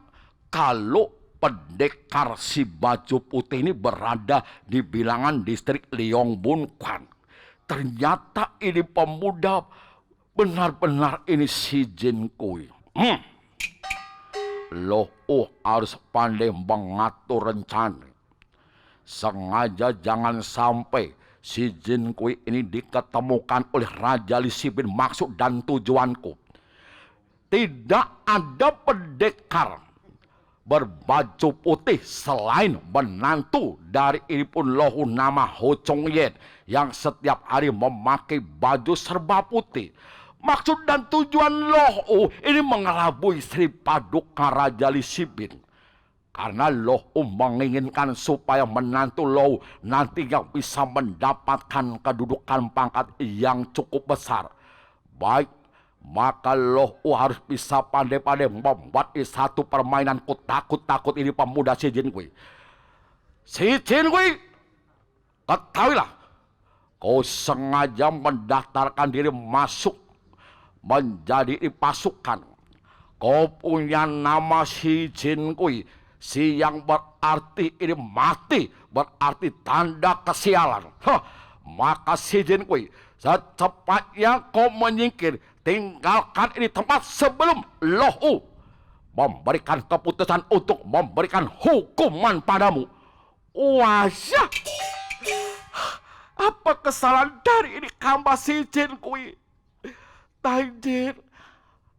[SPEAKER 1] kalau pendekar si baju putih ini berada di bilangan distrik Leongbun Kwan. Ternyata ini pemuda benar-benar ini si Jin Kui. Loh harus pandai mengatur rencana. Sengaja jangan sampai si Jin Kui ini diketemukan oleh Raja Lisibin. Maksud dan tujuanku, tidak ada pendekar berbaju putih selain menantu dari ini pun Loh nama Ho Chong Yen yang setiap hari memakai baju serba putih. Maksud dan tujuan Loh ini mengelabui Sri Paduka Raja Lisibin. Karena Loh menginginkan supaya menantu Loh nantinya bisa mendapatkan kedudukan pangkat yang cukup besar. Baik, maka Loh harus bisa pandai-pandai membuat satu permainan takut-takut ini pemuda si Jin Kui. Si Jin Kui, ketahuilah, kau sengaja mendaftarkan diri masuk menjadi pasukan. Kau punya nama si Jin Kui, si yang berarti ini mati, berarti tanda kesialan. Maka si Jin Kui, secepatnya kau menyingkir, tinggalkan ini tempat sebelum Loh memberikan keputusan untuk memberikan hukuman padamu. Wah, ya. Apa kesalahan dari ini kamba si Jin kui? Taijin,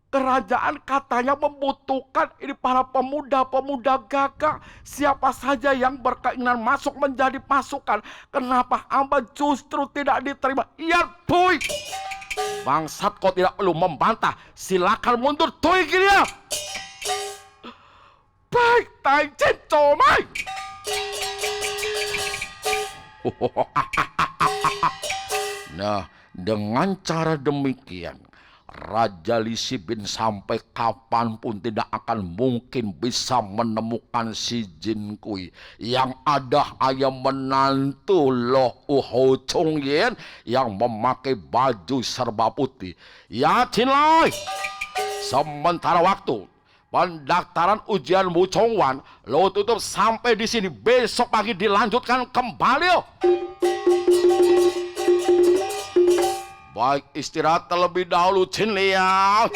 [SPEAKER 1] kerajaan katanya membutuhkan ini para pemuda-pemuda gagah. Siapa saja yang berkeinginan masuk menjadi pasukan. Kenapa hamba justru tidak diterima? Iya, Tui. Bangsat, kau tidak perlu membantah. Silakan mundur, Tui Gilia. Baik, Taijin Comai. Nah, dengan cara demikian, Raja Li Sibin sampai kapanpun tidak akan mungkin bisa menemukan si Jin Kui. Yang ada hanya menantu Loh Ho Chong Yen yang memakai baju serba putih. Ya, Jin Lai. Sementara waktu pendaftaran ujian Wu Chongwan lo tutup sampai di sini. Besok pagi dilanjutkan kembali. Baik, istirahat terlebih dahulu, Jin Liao.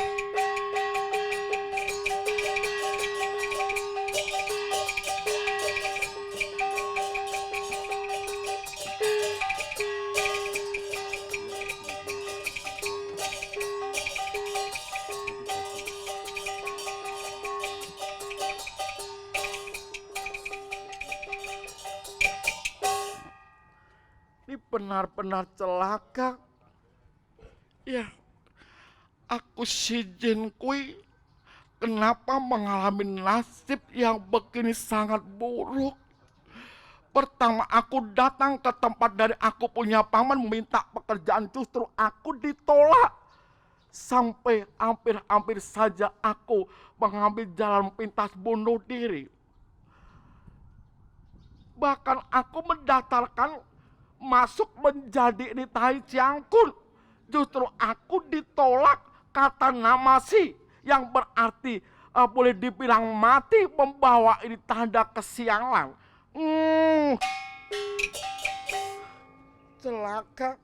[SPEAKER 1] Ini benar-benar celaka. Ya, aku si Jin Kui kenapa mengalami nasib yang begini sangat buruk. Pertama aku datang ke tempat dari aku punya paman meminta pekerjaan, justru aku ditolak. Sampai hampir-hampir saja aku mengambil jalan pintas bunuh diri. Bahkan aku mendaftarkan masuk menjadi ini Tai Chiang Kun. Justru aku ditolak kata namasi yang berarti boleh dibilang mati, membawa ini tanda kesialan. Celaka.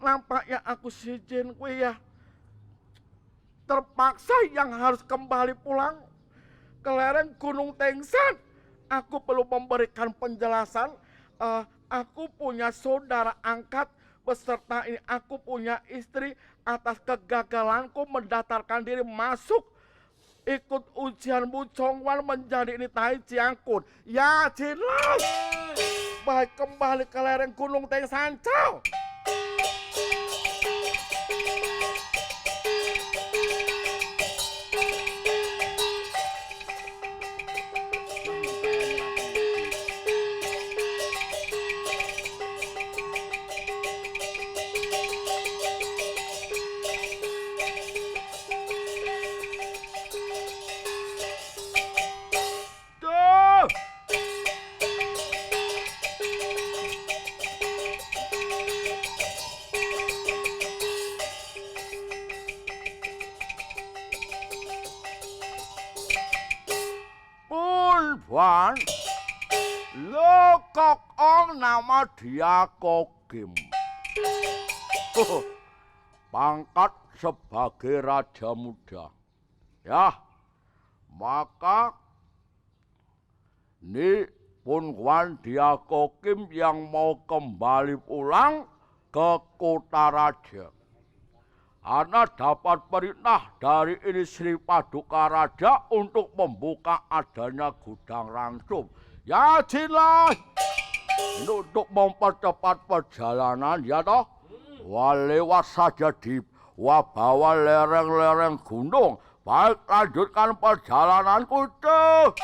[SPEAKER 1] Nampaknya aku si Jin Kui ya terpaksa yang harus kembali pulang ke lereng Gunung Tengsan. Aku perlu memberikan penjelasan. Aku punya saudara angkat beserta ini aku punya istri atas kegagalanku mendaftarkan diri masuk ikut ujian Wu Chongwan menjadi ini Tai Chiang Kun. Ya, Jin Lai. Baik, kembali ke lereng Gunung Tengsan. Ciao. Wan, lo kok ong nama dia Kokim. Pangkat sebagai raja muda. Ya, maka ini pun Wan dia Kokim yang mau kembali pulang ke kota raja. Ana dapat perintah dari ini Sri Paduka Raja untuk membuka adanya gudang ransum. Ya, Jin Lai. Ini untuk mempercepat perjalanan, ya toh. Wah, lewat saja di bawah lereng-lereng gunung. Baik, lanjutkan perjalananku tuh.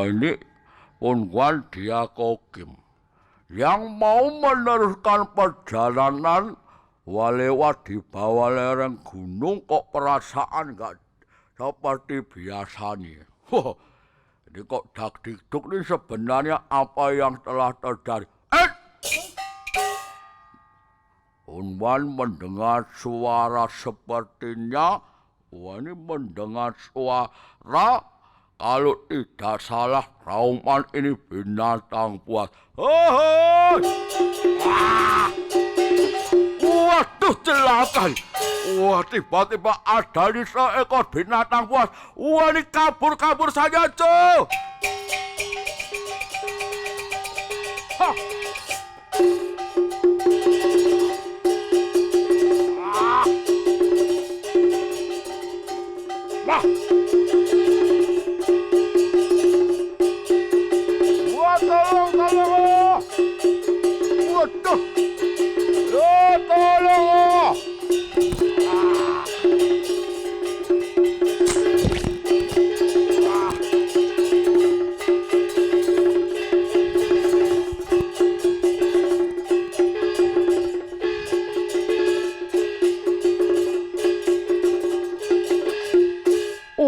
[SPEAKER 1] ini Pungguan Diakokim yang mau meneruskan perjalanan lewat di bawah lereng gunung kok perasaan nggak seperti biasanya. Ini kok dak-dikduk ini sebenarnya apa yang telah terjadi? Unwan mendengar suara sepertinya, ini mendengar suara, kalau tidak salah Rauman ini binatang buas. Waduh celaka. Wah tiba-tiba ada di seekor binatang buas. Wah ini kabur-kabur saja cuy. Wah tolong. Waduh. Tolong.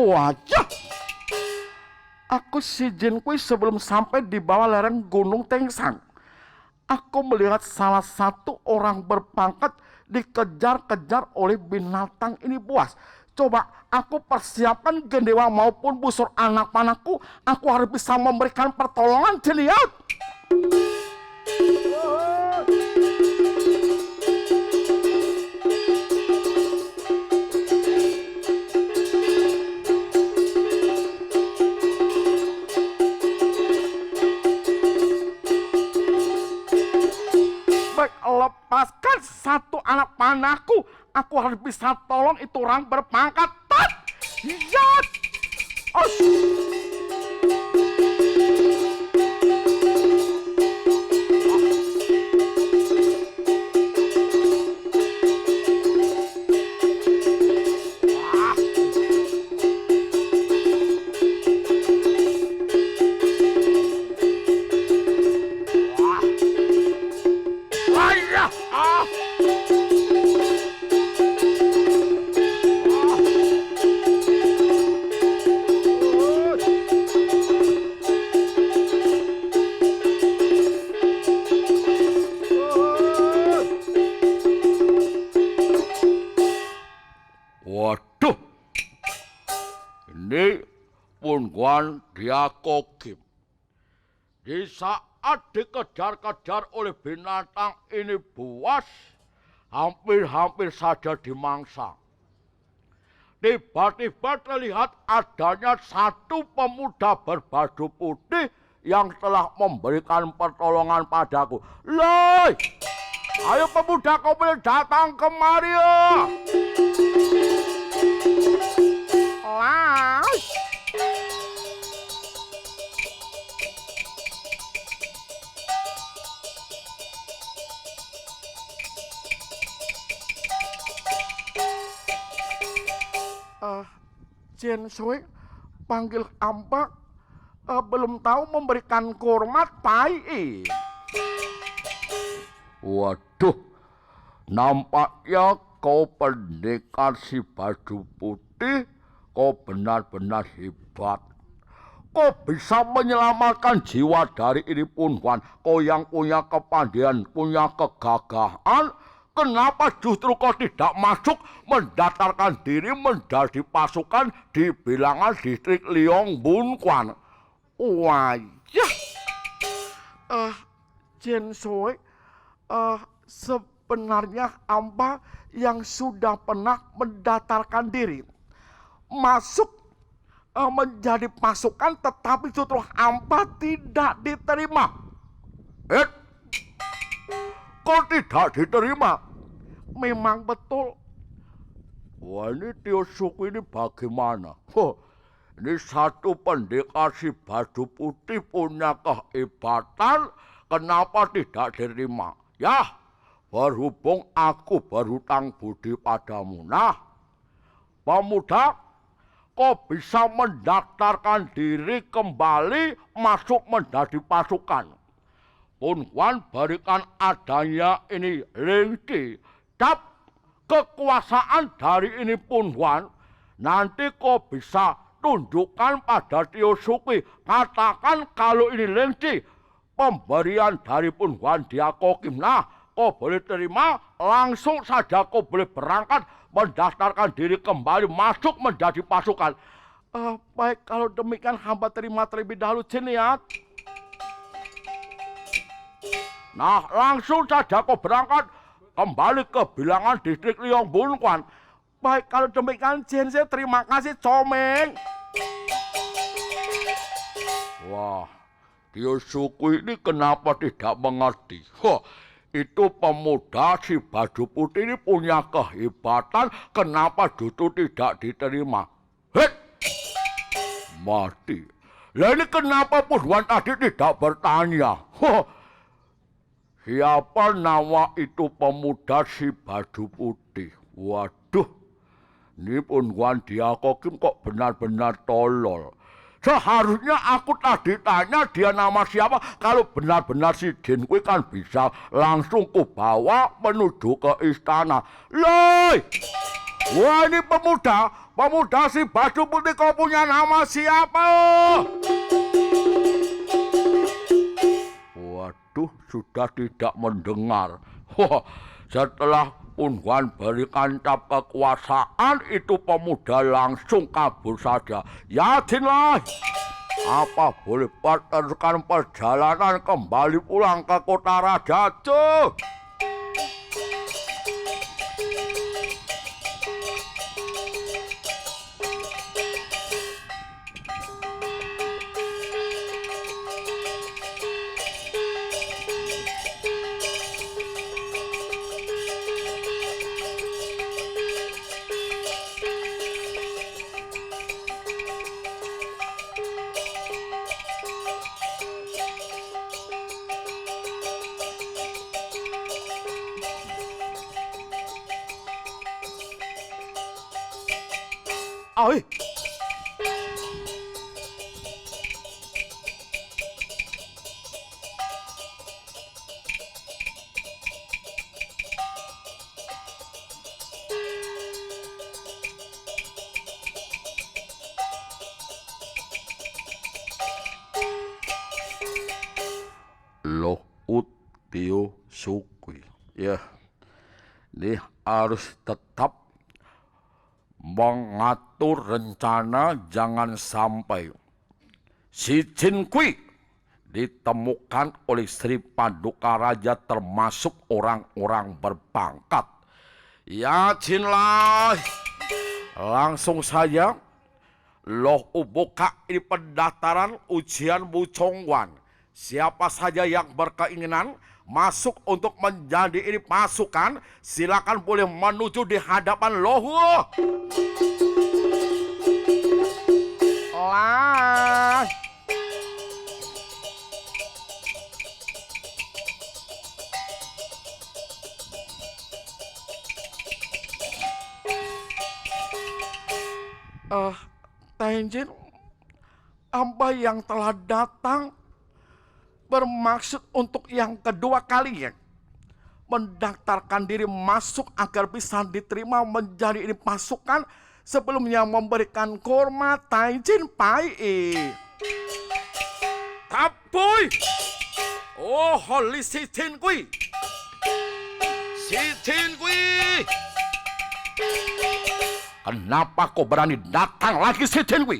[SPEAKER 1] Wajah, aku si Jin kui sebelum sampai di bawah lereng Gunung Tengsang. Aku melihat salah satu orang berpangkat dikejar-kejar oleh binatang ini buas. Coba aku persiapkan gendewa maupun busur anak panahku. Aku harus bisa memberikan pertolongan, Jeliat. Lepaskan satu anak panahku. Aku harus bisa tolong itu orang berpangkat. Zat! Waduh, ini Pungguan Diakokim. Di saat dikejar-kejar oleh binatang ini buas, hampir saja dimangsa. Tiba-tiba terlihat adanya satu pemuda berbaju putih yang telah memberikan pertolongan padaku. Loi, ayo pemuda kau boleh datang kemari ya. Jen Sui panggil Ampak, belum tahu memberikan hormat pai. Waduh, nampaknya kau pendekar si baju putih, kau benar-benar hebat. Kau bisa menyelamatkan jiwa dari ini Pungguan. Kau yang punya kepandaian, punya kegagahan. Kenapa justru kau tidak masuk mendatarkan diri menjadi pasukan di bilangan distrik Liong Bunquan? Wajah, Jen Sui, sebenarnya Amba yang sudah pernah mendatarkan diri masuk menjadi pasukan, tetapi justru Amba tidak diterima. Kau tidak diterima? Memang betul. Wah ini Tio Suku ini bagaimana? Ini satu pendekar si baju putih punya kehebatan, kenapa tidak diterima? Ya, berhubung aku berhutang budi padamu. Nah, pemuda, kok bisa mendaftarkan diri kembali masuk menjadi pasukan. Pun Wan berikan adanya ini lingki, tap kekuasaan dari ini Pun Wan, nanti kok bisa tunjukkan pada Tio Sukwi. Katakan kalau ini lingki, pemberian dari Pun Wan Diakokim. Nah, kau boleh terima, langsung saja kau boleh berangkat mendaftarkan diri kembali masuk menjadi pasukan. Baik, kalau demikian hamba terima terlebih dahulu, Ciniat. Nah, langsung saja kau berangkat kembali ke bilangan distrik Liong Bunkuan. Baik, kalau demikian, Jin, saya terima kasih, Comeng. Wah, Tio Sukwi ini kenapa tidak mengerti? Itu pemuda si baju putih ini punya kehebatan, kenapa justru tidak diterima? Hei! Mati. Lah ini kenapa Pun Wan tadi tidak bertanya? Siapa nama itu pemuda si baju putih? Waduh, ini Pun Wan Diakokim kok benar-benar tolol. Seharusnya aku tadi tanya dia nama siapa. Kalau benar-benar si Jin kuwi kan bisa langsung ku bawa menuju ke istana. Loi! Wah, ini pemuda si baju putih, kau punya nama siapa? Waduh, sudah tidak mendengar. Setelah Pun Wan berikan cap kekuasaan, itu pemuda langsung kabur saja. Yakinlah, apa boleh meneruskan perjalanan kembali pulang ke kota Raja. Oi. Loh, Tio Sukwi. Ya, ini harus tetap mengatur rencana jangan sampai si Jin Kui ditemukan oleh Sri Paduka Raja termasuk orang-orang berpangkat. Ya Jinlah, langsung saja loh buka ini pendaftaran ujian Bucongwan. Siapa saja yang berkeinginan masuk untuk menjadi ini pasukan, silakan boleh menuju di hadapan Lohu. Lah. Tenjin, hamba yang telah datang bermaksud untuk yang kedua kalinya mendaftarkan diri masuk agar bisa diterima menjadi ini pasukan, sebelumnya memberikan kurma Taijin Pai. Tapi holy si Jin Kui. Si Jin Kui. Kenapa kau berani datang lagi si Jin Kui?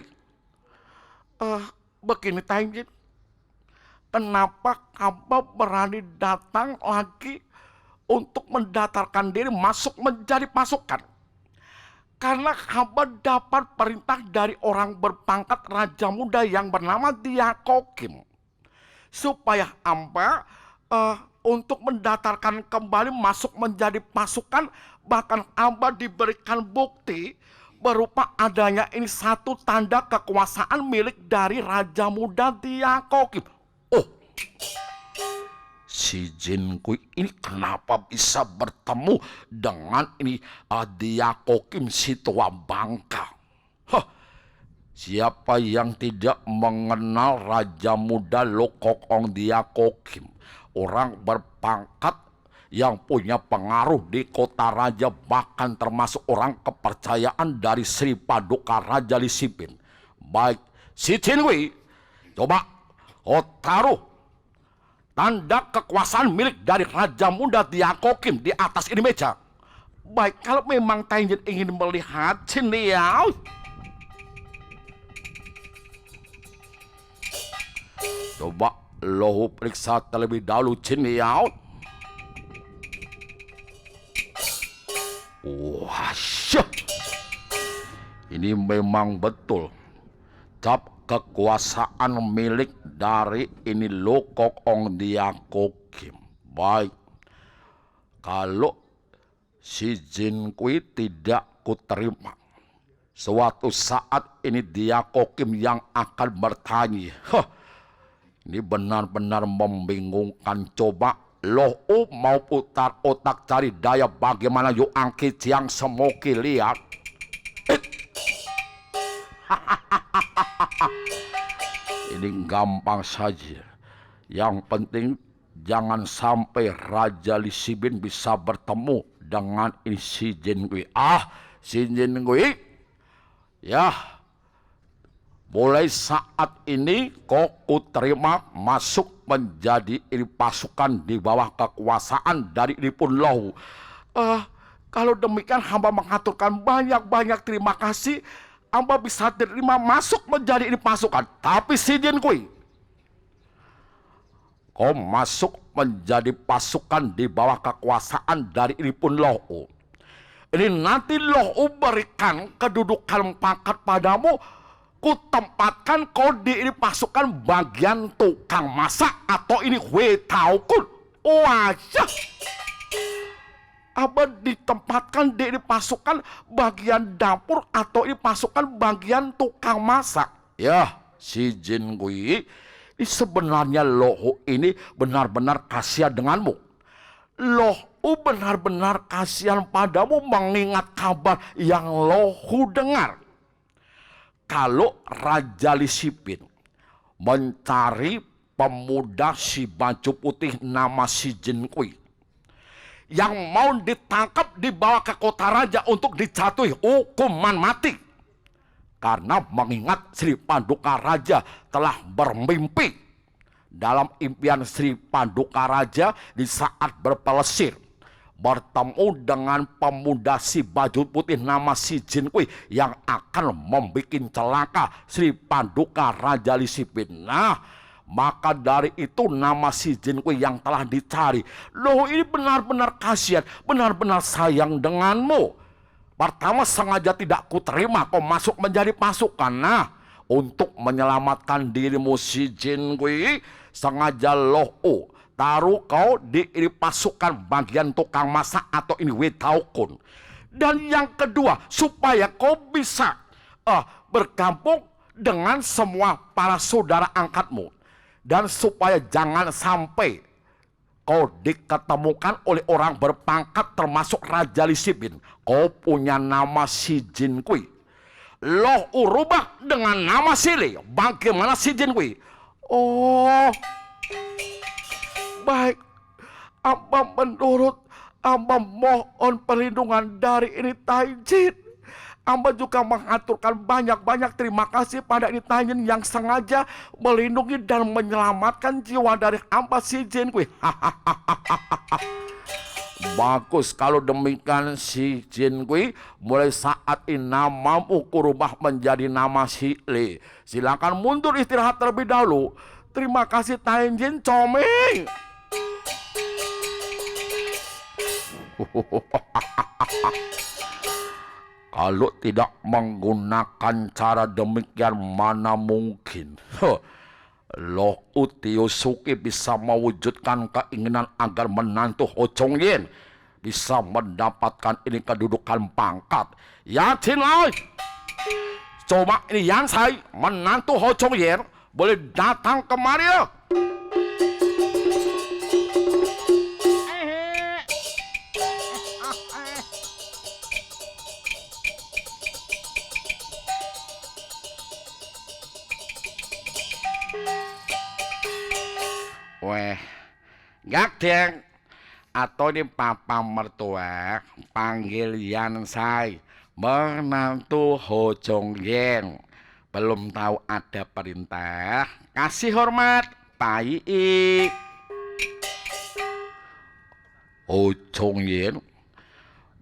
[SPEAKER 1] Begini Taijin. Kenapa kamu berani datang lagi untuk mendaftarkan diri masuk menjadi pasukan? Karena kamu dapat perintah dari orang berpangkat Raja Muda yang bernama Diakokim, supaya hamba untuk mendaftarkan kembali masuk menjadi pasukan. Bahkan hamba diberikan bukti berupa adanya ini satu tanda kekuasaan milik dari Raja Muda Diakokim. Si Jin Kui ini kenapa bisa bertemu dengan ini Diakokim si tua bangka? Siapa yang tidak mengenal Raja Muda Lokok Ong Diakokim, orang berpangkat yang punya pengaruh di kota raja, bahkan termasuk orang kepercayaan dari Sri Paduka Raja Lisipin. Baik, si Cinwi, coba taruh tanda kekuasaan milik dari Raja Muda Diakokim di atas ini meja. Baik, kalau memang Tainjin ingin melihat Cinliao, coba lo periksa terlebih dahulu Cinliao. Wah, syah. Ini memang betul cap kekuasaan milik dari ini Lokok Ong Diakokim. Baik, kalau si Jin Kui tidak kuterima, suatu saat ini Diakokim yang akan bertanya. Ini benar-benar membingungkan. Coba Loh mau putar otak cari daya bagaimana Yu Angki Ciang Semoki lihat. Ini gampang saja. Yang penting jangan sampai Raja Lisibin bisa bertemu dengan ini si Jin Kui. Si Jin Kui, ya, mulai saat ini kau terima masuk menjadi ini pasukan di bawah kekuasaan dari ini pun Lau. Kalau demikian hamba mengaturkan banyak-banyak terima kasih. Hamba bisa terima masuk menjadi ini pasukan. Tapi si Jin Kui, kau masuk menjadi pasukan di bawah kekuasaan dari ini pun Lau. Ini nanti Lau berikan kedudukan pangkat padamu. Ku tempatkan kau di ini pasukan bagian tukang masak atau ini Hui Tao Kun. Wajah. Abah ditempatkan di ini pasukan bagian dapur atau ini pasukan bagian tukang masak. Ya, si Jin Kui, ini sebenarnya Lohu ini benar-benar kasihan denganmu. Lohu benar-benar kasihan padamu mengingat kabar yang Lohu dengar. Kalau Raja Lisipin mencari pemuda si baju putih nama si Jin Kui yang mau ditangkap dibawa ke kota raja untuk dijatuhi hukuman mati, karena mengingat Sri Paduka Raja telah bermimpi dalam impian Sri Paduka Raja di saat berpelesir bertemu dengan pemuda si baju putih nama si Jin Kui yang akan membuat celaka Sri Paduka Raja Lisipin. Nah, maka dari itu nama si Jin Kui yang telah dicari. Loh, ini benar-benar kasihan, benar-benar sayang denganmu. Pertama sengaja tidak kuterima kau masuk menjadi pasukan. Nah, untuk menyelamatkan dirimu si Jin Kui, sengaja Loh taruh kau di ini pasukan bagian tukang masak atau ini Hui Tao Kun. Dan yang kedua, supaya kau bisa bergabung dengan semua para saudara angkatmu. Dan supaya jangan sampai kau diketemukan oleh orang berpangkat termasuk Raja Lisibin. Kau punya nama si Jin Kui. Loh rubah dengan nama Sili. Bagaimana si Jin Kui? Oh, baik, Amba menurut, Amba mohon perlindungan dari ini Tainjin. Amba juga mengaturkan banyak-banyak terima kasih pada ini Tainjin yang sengaja melindungi dan menyelamatkan jiwa dari Amba si Jin Kui. Bagus, kalau demikian si Jin Kui, mulai saat ini namamu kurubah menjadi nama si Li. Silakan mundur istirahat terlebih dahulu. Terima kasih Tainjin Coming. Kalau tidak menggunakan cara demikian mana mungkin Loh Tiosuke bisa mewujudkan keinginan agar menantu Ho Chong Yen bisa mendapatkan ini kedudukan pangkat. Yakin lah. Coba ini Yan Sai, menantu Ho Chong Yen, boleh datang kemari ya. Gakdeng atau ini papa mertua panggil Yan Sai menantu Ho Jong Yen. Belum tahu ada perintah, kasih hormat Pai I. Ho Jong Yen,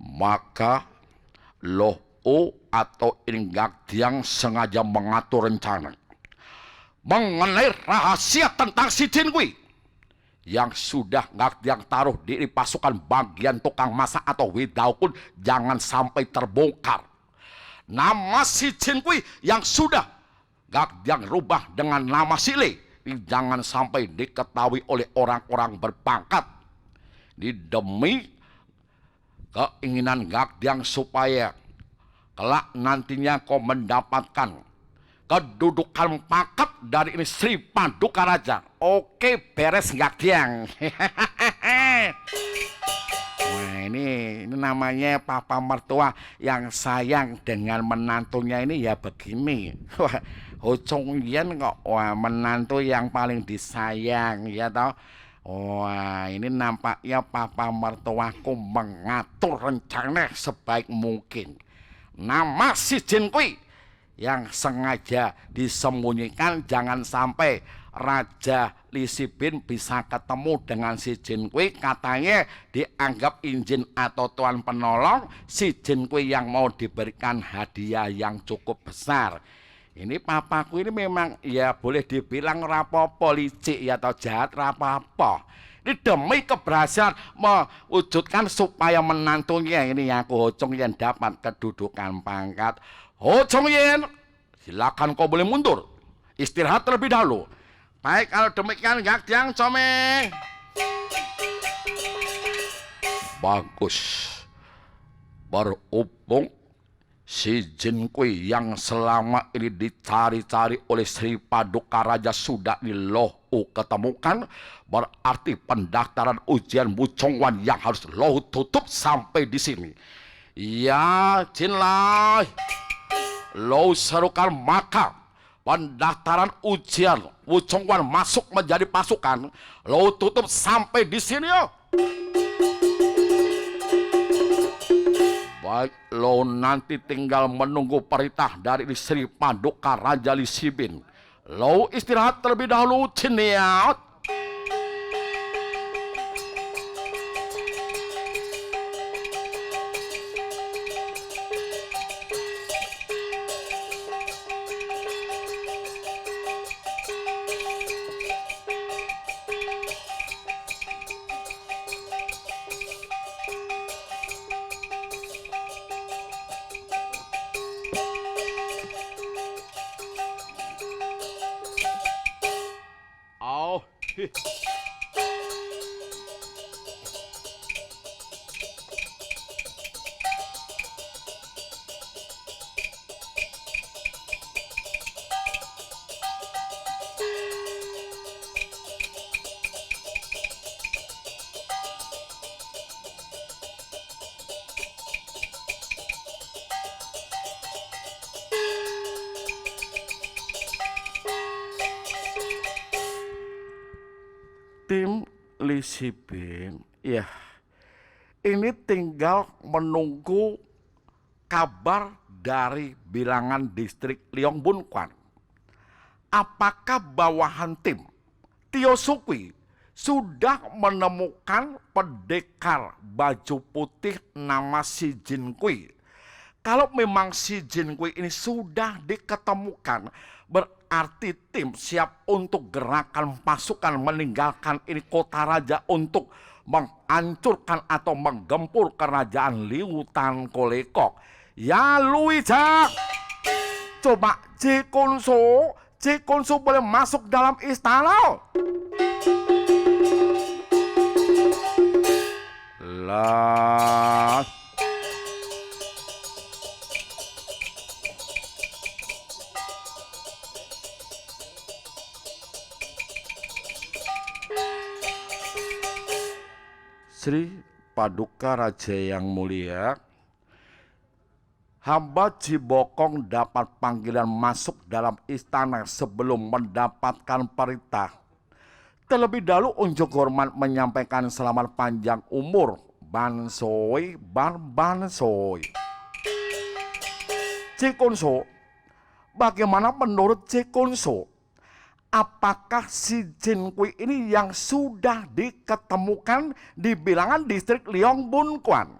[SPEAKER 1] maka Loh atau ini Gakdeng sengaja mengatur rencana mengenai rahasia tentang si Jin Kui yang sudah Gakdeng taruh di pasukan bagian tukang masak atau Widaukun jangan sampai terbongkar. Nama si Jin Kui yang sudah Gakdeng rubah dengan nama Sile jangan sampai diketahui oleh orang-orang berpangkat. Ini demi keinginan Gakdeng supaya kelak nantinya kau mendapatkan kedudukan pangkat dari ini Sri Paduka Raja. Oke, beres Gakdeng. Wah, ini namanya papa mertua yang sayang dengan menantunya ini ya begini. Wah, Ho Jong Yen kok menantu yang paling disayang ya toh. Wah, ini nampaknya papa mertuaku mengatur rencana sebaik mungkin. Nama si Jin Kui yang sengaja disembunyikan jangan sampai Raja Li Sibin bisa ketemu dengan si Jin Kui. Katanya dianggap injin atau tuan penolong si Jin Kui yang mau diberikan hadiah yang cukup besar. Ini papaku ini memang ya boleh dibilang rapopo licik ya atau jahat rapopo. Ini demi keberhasilan mewujudkan supaya menantunya ini yang Ho Jong Yen dapat kedudukan pangkat. Ho Jong Yen, silakan kau boleh mundur. Istirahat terlebih dahulu. Baik, kalau demikian Gakdeng Comeng. Bagus. Berhubung si Jin Kui yang selama ini dicari-cari oleh Sri Paduka Raja sudah di Loh ketemukan, berarti pendaftaran ujian Wuchong Wan yang harus Loh tutup sampai di sini. Ya, Jin Lai. Loh serukan maka pendaftaran ujian Wuchong Wan masuk menjadi pasukan. Loh tutup sampai di sini yo. Baik, Loh nanti tinggal menunggu perintah dari Sri Paduka Raja Li Sibin. Loh istirahat terlebih dahulu, Ciniat. Tim Li Sibin, ya, ini tinggal menunggu kabar dari bilangan distrik Leongbun Kwan. Apakah bawahan tim Tio Sukwi sudah menemukan pendekar baju putih nama si Jin Kui? Kalau memang si Jin Kui ini sudah diketemukan, berarti tim siap untuk gerakan pasukan meninggalkan ini kota raja untuk menghancurkan atau menggempur kerajaan Liu Tan Kolekok. Ya Luija, coba Jikunsu boleh masuk dalam istana. Lah. Sri Paduka Raja yang mulia, hamba Jibokong dapat panggilan masuk dalam istana sebelum mendapatkan perintah. Terlebih dahulu unjuk hormat menyampaikan selamat panjang umur Bansoy Bansoy. Cikunso, bagaimana menurut Cikunso? Apakah si Jin Kui ini yang sudah diketemukan di bilangan distrik Leongbun Kwan?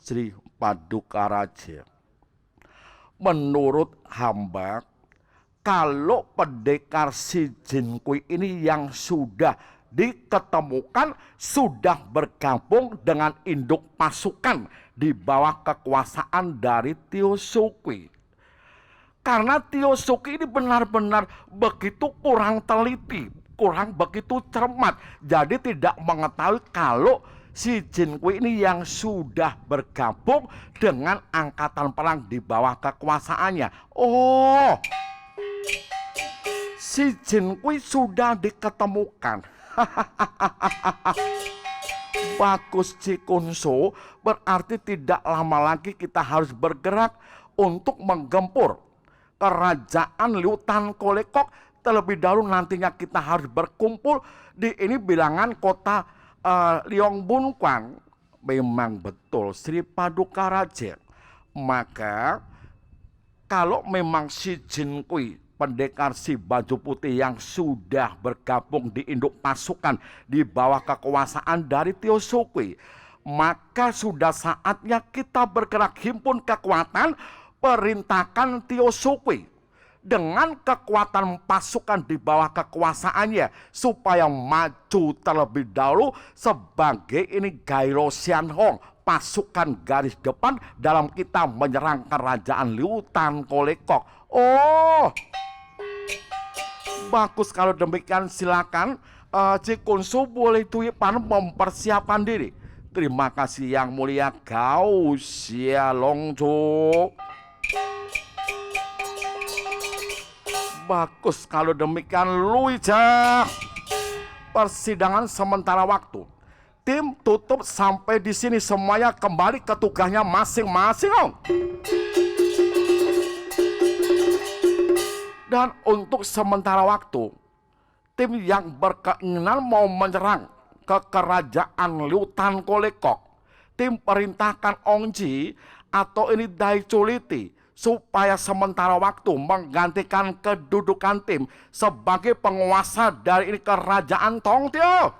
[SPEAKER 1] Sri Paduka Raja, menurut hamba, kalau pendekar si Jin Kui ini yang sudah diketemukan sudah bergabung dengan induk pasukan di bawah kekuasaan dari Tio Sukwi. Karena Tio Sukwi ini benar-benar begitu kurang teliti, kurang begitu cermat, jadi tidak mengetahui kalau si Jin Kui ini yang sudah bergabung dengan angkatan perang di bawah kekuasaannya. Oh, si Jin Kui sudah diketemukan. Bagus Cikunso, berarti tidak lama lagi kita harus bergerak untuk menggempur kerajaan Liutan Kolekok. Terlebih dahulu nantinya kita harus berkumpul di ini bilangan kota Leongbun Kwan. Memang betul Sri Paduka Raja. Maka kalau memang si Jin Kui, pendekar si baju putih yang sudah bergabung di induk pasukan di bawah kekuasaan dari Tio Sukwi, maka sudah saatnya kita bergerak himpun kekuatan, perintahkan Tio Sukwi dengan kekuatan pasukan di bawah kekuasaannya supaya maju terlebih dahulu sebagai ini Gairo Sian Hong, pasukan garis depan dalam kita menyerang kerajaan Liutan Kolekok. Oh, bagus kalau demikian, silakan Cikunso boleh Tuipan mempersiapkan diri. Terima kasih Yang Mulia Gao Xia Longzhu. Bagus kalau demikian Luija. Persidangan sementara waktu. Tim tutup sampai di sini, semuanya kembali ke tugasnya masing-masing. Dan untuk sementara waktu, tim yang berkeinginan mau menyerang ke kerajaan Liutan Kolekok, tim perintahkan Ongji atau ini Dai Culiti supaya sementara waktu menggantikan kedudukan tim sebagai penguasa dari ini kerajaan Tongtio.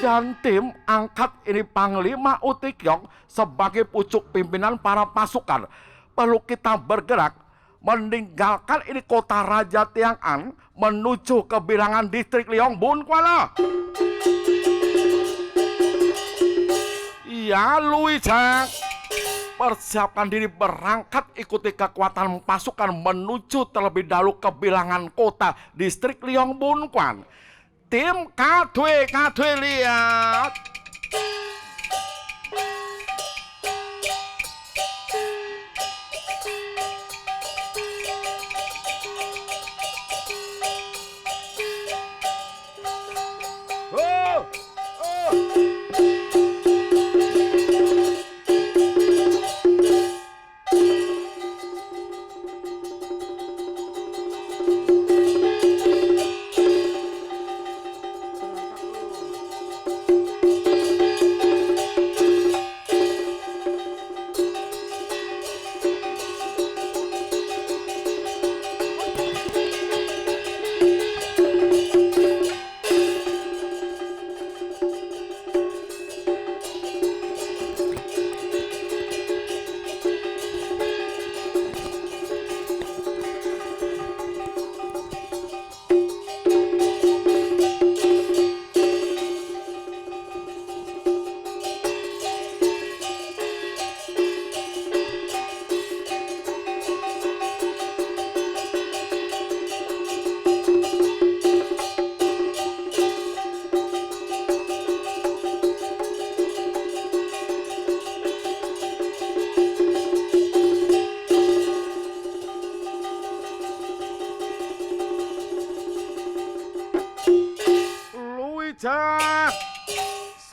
[SPEAKER 1] Dan tim angkat ini Panglima Utikyong sebagai pucuk pimpinan para pasukan. Perlu kita bergerak meninggalkan ini kota Raja Tiang'an menuju ke bilangan distrik Leongbun Kwan. Ya, Luija, persiapkan diri berangkat ikuti kekuatan pasukan menuju terlebih dahulu ke bilangan kota distrik Leongbun Kwan. Tim K2 lihat.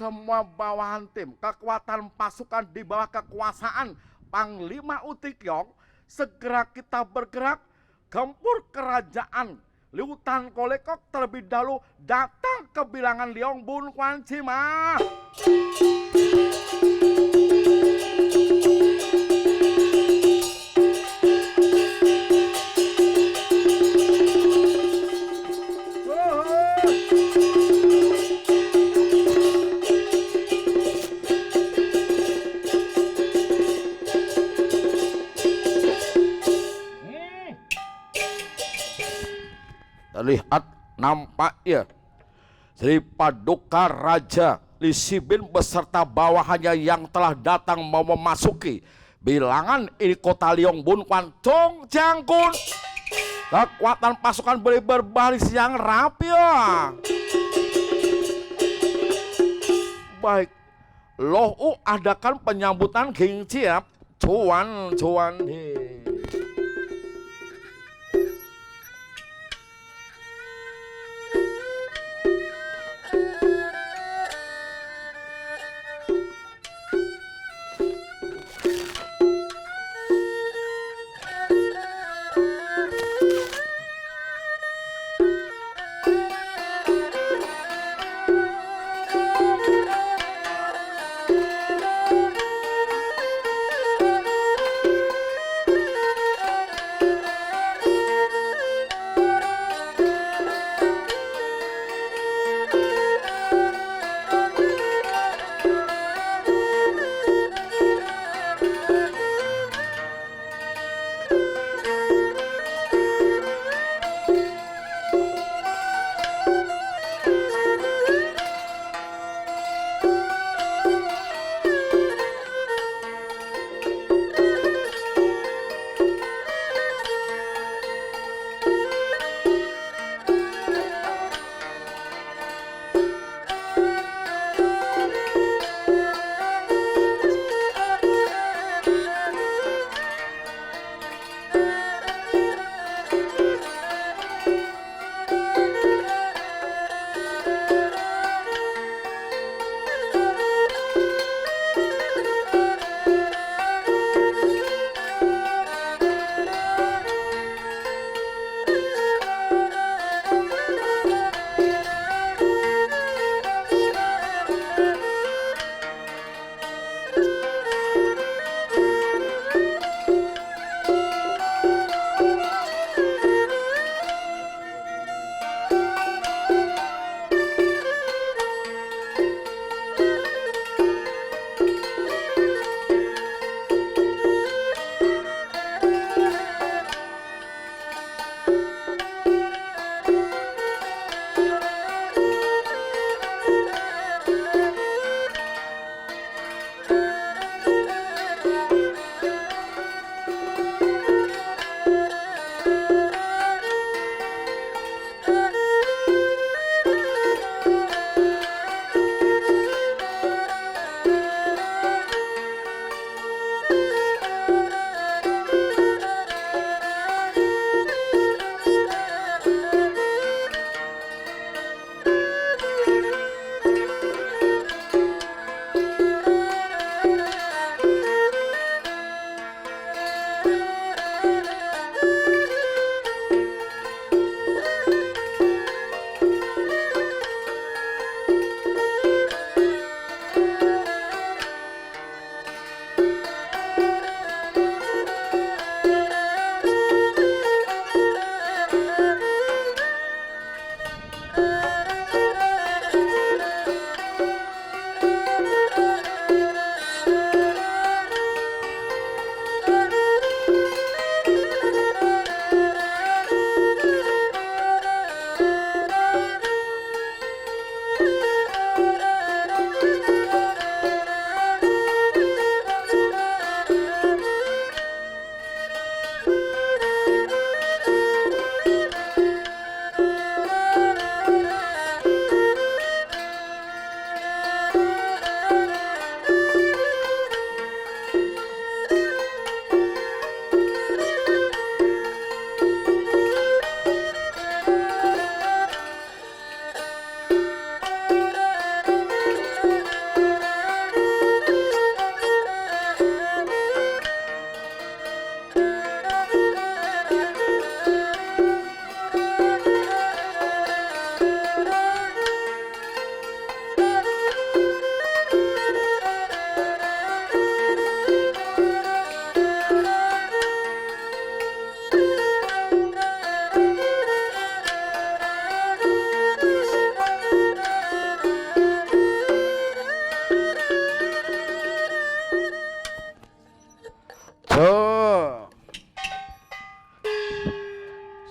[SPEAKER 1] Semua bawahan tim, kekuatan pasukan di bawah kekuasaan Panglima Utikyong, segera kita bergerak gempur kerajaan Liu Tan Kolekok terlebih dahulu datang ke bilangan Liong Bun Quan Cima. Terlihat nampaknya Sri Paduka Raja Li Sibin beserta bawahannya yang telah datang mau memasuki bilangan ini kota Liong Bun Quan Chong Jangkun. Kekuatan pasukan boleh berbaris yang rapi ya. Baik, Lohu adakan penyambutan King Ciap cuan he.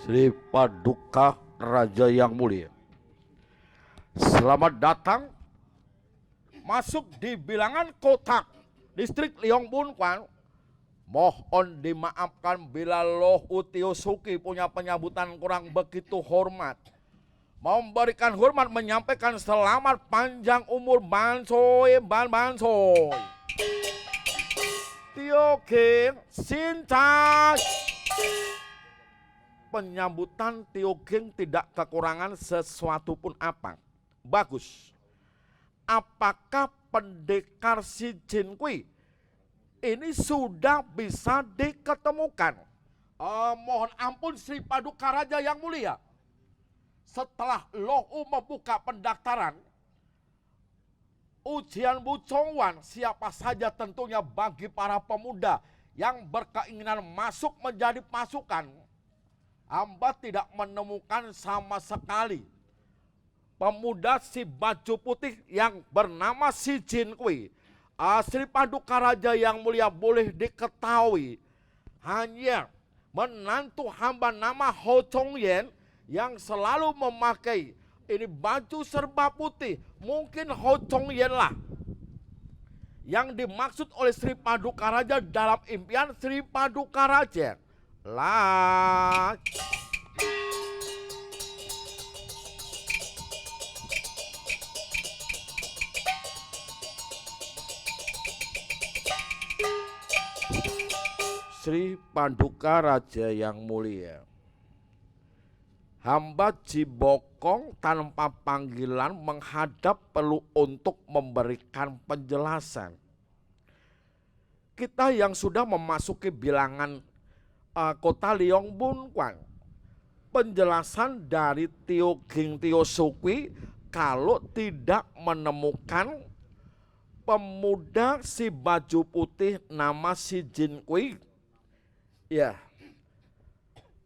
[SPEAKER 1] Sri Paduka Raja yang mulia, selamat datang masuk di bilangan kota distrik Leongbun Kwan. Mohon dimaafkan bila Loh Utiosuki punya penyambutan kurang begitu hormat. Memberikan hormat menyampaikan selamat panjang umur Bansoy Bansoy. Tio King Sintai. Penyambutan Tio King tidak kekurangan sesuatu pun apa. Bagus. Apakah pendekar si Jin Kui ini sudah bisa diketemukan? Mohon ampun Sri Paduka Raja yang mulia. Setelah Loh membuka pendaftaran ujian Bucongwan, siapa saja tentunya bagi para pemuda yang berkeinginan masuk menjadi pasukan, hamba tidak menemukan sama sekali pemuda si baju putih yang bernama si Jin Kui. Sri Paduka Raja yang mulia boleh diketahui hanya menantu hamba nama Ho Chong Yen yang selalu memakai ini baju serba putih. Mungkin Ho Chong Yen lah yang dimaksud oleh Sri Paduka Raja dalam impian Sri Paduka Raja. Lah. Sri Paduka Raja yang mulia, hamba Jibokong tanpa panggilan menghadap perlu untuk memberikan penjelasan. Kita yang sudah memasuki bilangan kota Leongbun Kwan, penjelasan dari Tio King Tio Sukwi kalau tidak menemukan pemuda si baju putih nama si Jin Kui, ya,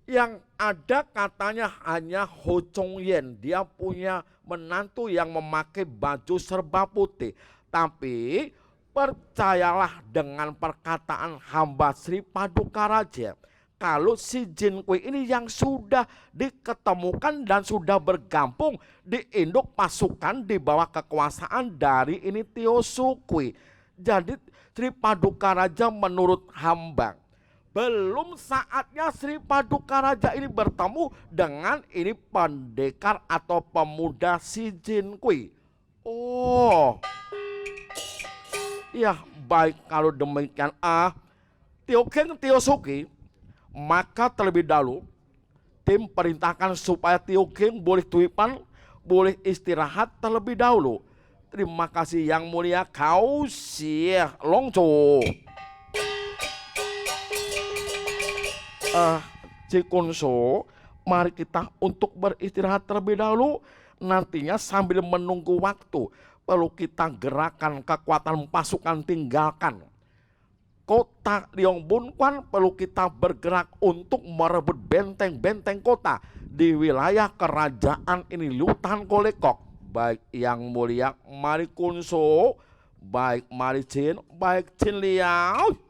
[SPEAKER 1] yang ada katanya hanya Ho Chong Yen. Dia punya menantu yang memakai baju serba putih. Tapi percayalah dengan perkataan hamba Sri Paduka Raja, kalau si Jin Kui ini yang sudah diketemukan dan sudah bergabung di induk pasukan di bawah kekuasaan dari ini Tio Sukwi. Jadi Sri Paduka Raja menurut hamba, belum saatnya Sri Paduka Raja ini bertemu dengan ini pendekar atau pemuda si Jin Kui. Oh, ya baik kalau demikian. Tio King Tio Sukwi, maka terlebih dahulu tim perintahkan supaya Tio King boleh tuipan, boleh istirahat terlebih dahulu. Terima kasih yang mulia. Kau siap Longco. Cikunso, mari kita untuk beristirahat terlebih dahulu. Nantinya sambil menunggu waktu, perlu kita gerakan kekuatan pasukan tinggalkan kota Leongbun Kwan. Perlu kita bergerak untuk merebut benteng-benteng kota di wilayah kerajaan ini Lutan Kolekok. Baik yang mulia, mari Kunso, baik mari Jin, baik Jin Liao.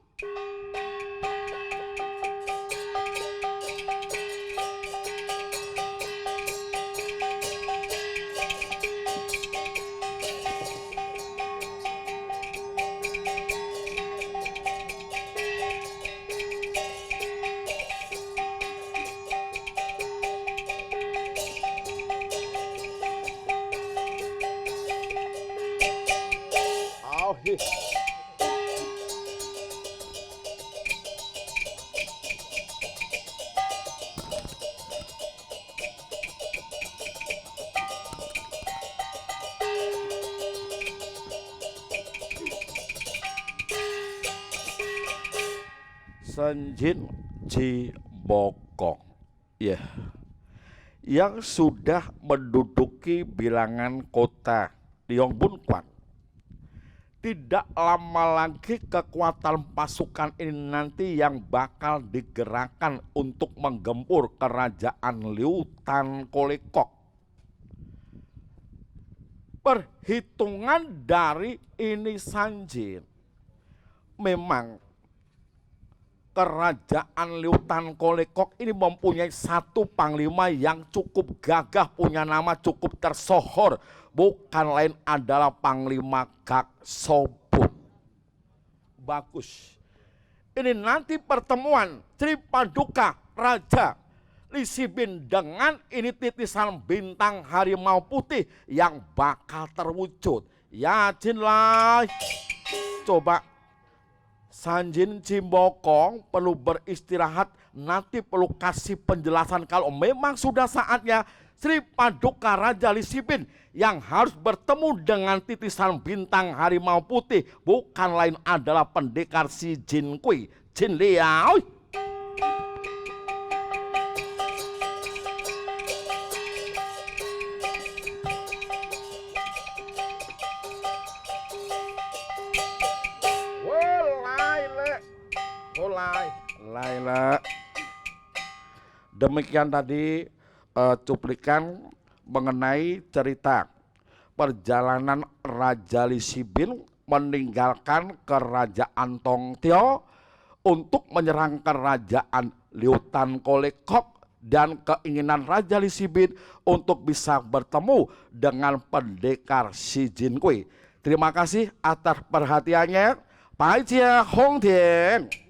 [SPEAKER 1] Senjin Jibokong, ya, yang sudah menduduki bilangan kota Leongbun Kwan. Tidak lama lagi kekuatan pasukan ini nanti yang bakal digerakkan untuk menggempur kerajaan Lutan Kolekok. Perhitungan dari ini Sanjin, memang Kerajaan Liutan Kolekok ini mempunyai satu panglima yang cukup gagah, punya nama cukup tersohor, bukan lain adalah Panglima Gak Sobuk. Bagus. Ini nanti pertemuan Sri Paduka Raja Lisibin dengan ini titisan bintang harimau putih yang bakal terwujud. Yakin lah. Coba Sanjin Cimbokong perlu beristirahat, nanti perlu kasih penjelasan kalau memang sudah saatnya Sri Paduka Raja Lisibin yang harus bertemu dengan titisan bintang harimau putih bukan lain adalah pendekar si Jin Kui, Jin Liao. Laila. Demikian tadi cuplikan mengenai cerita perjalanan Raja Lisibin meninggalkan kerajaan Tongtio untuk menyerang kerajaan Liutan Kolekok dan keinginan Raja Lisibin untuk bisa bertemu dengan pendekar Xi Jinkui. Terima kasih atas perhatiannya. Bai Jie Hong Tian.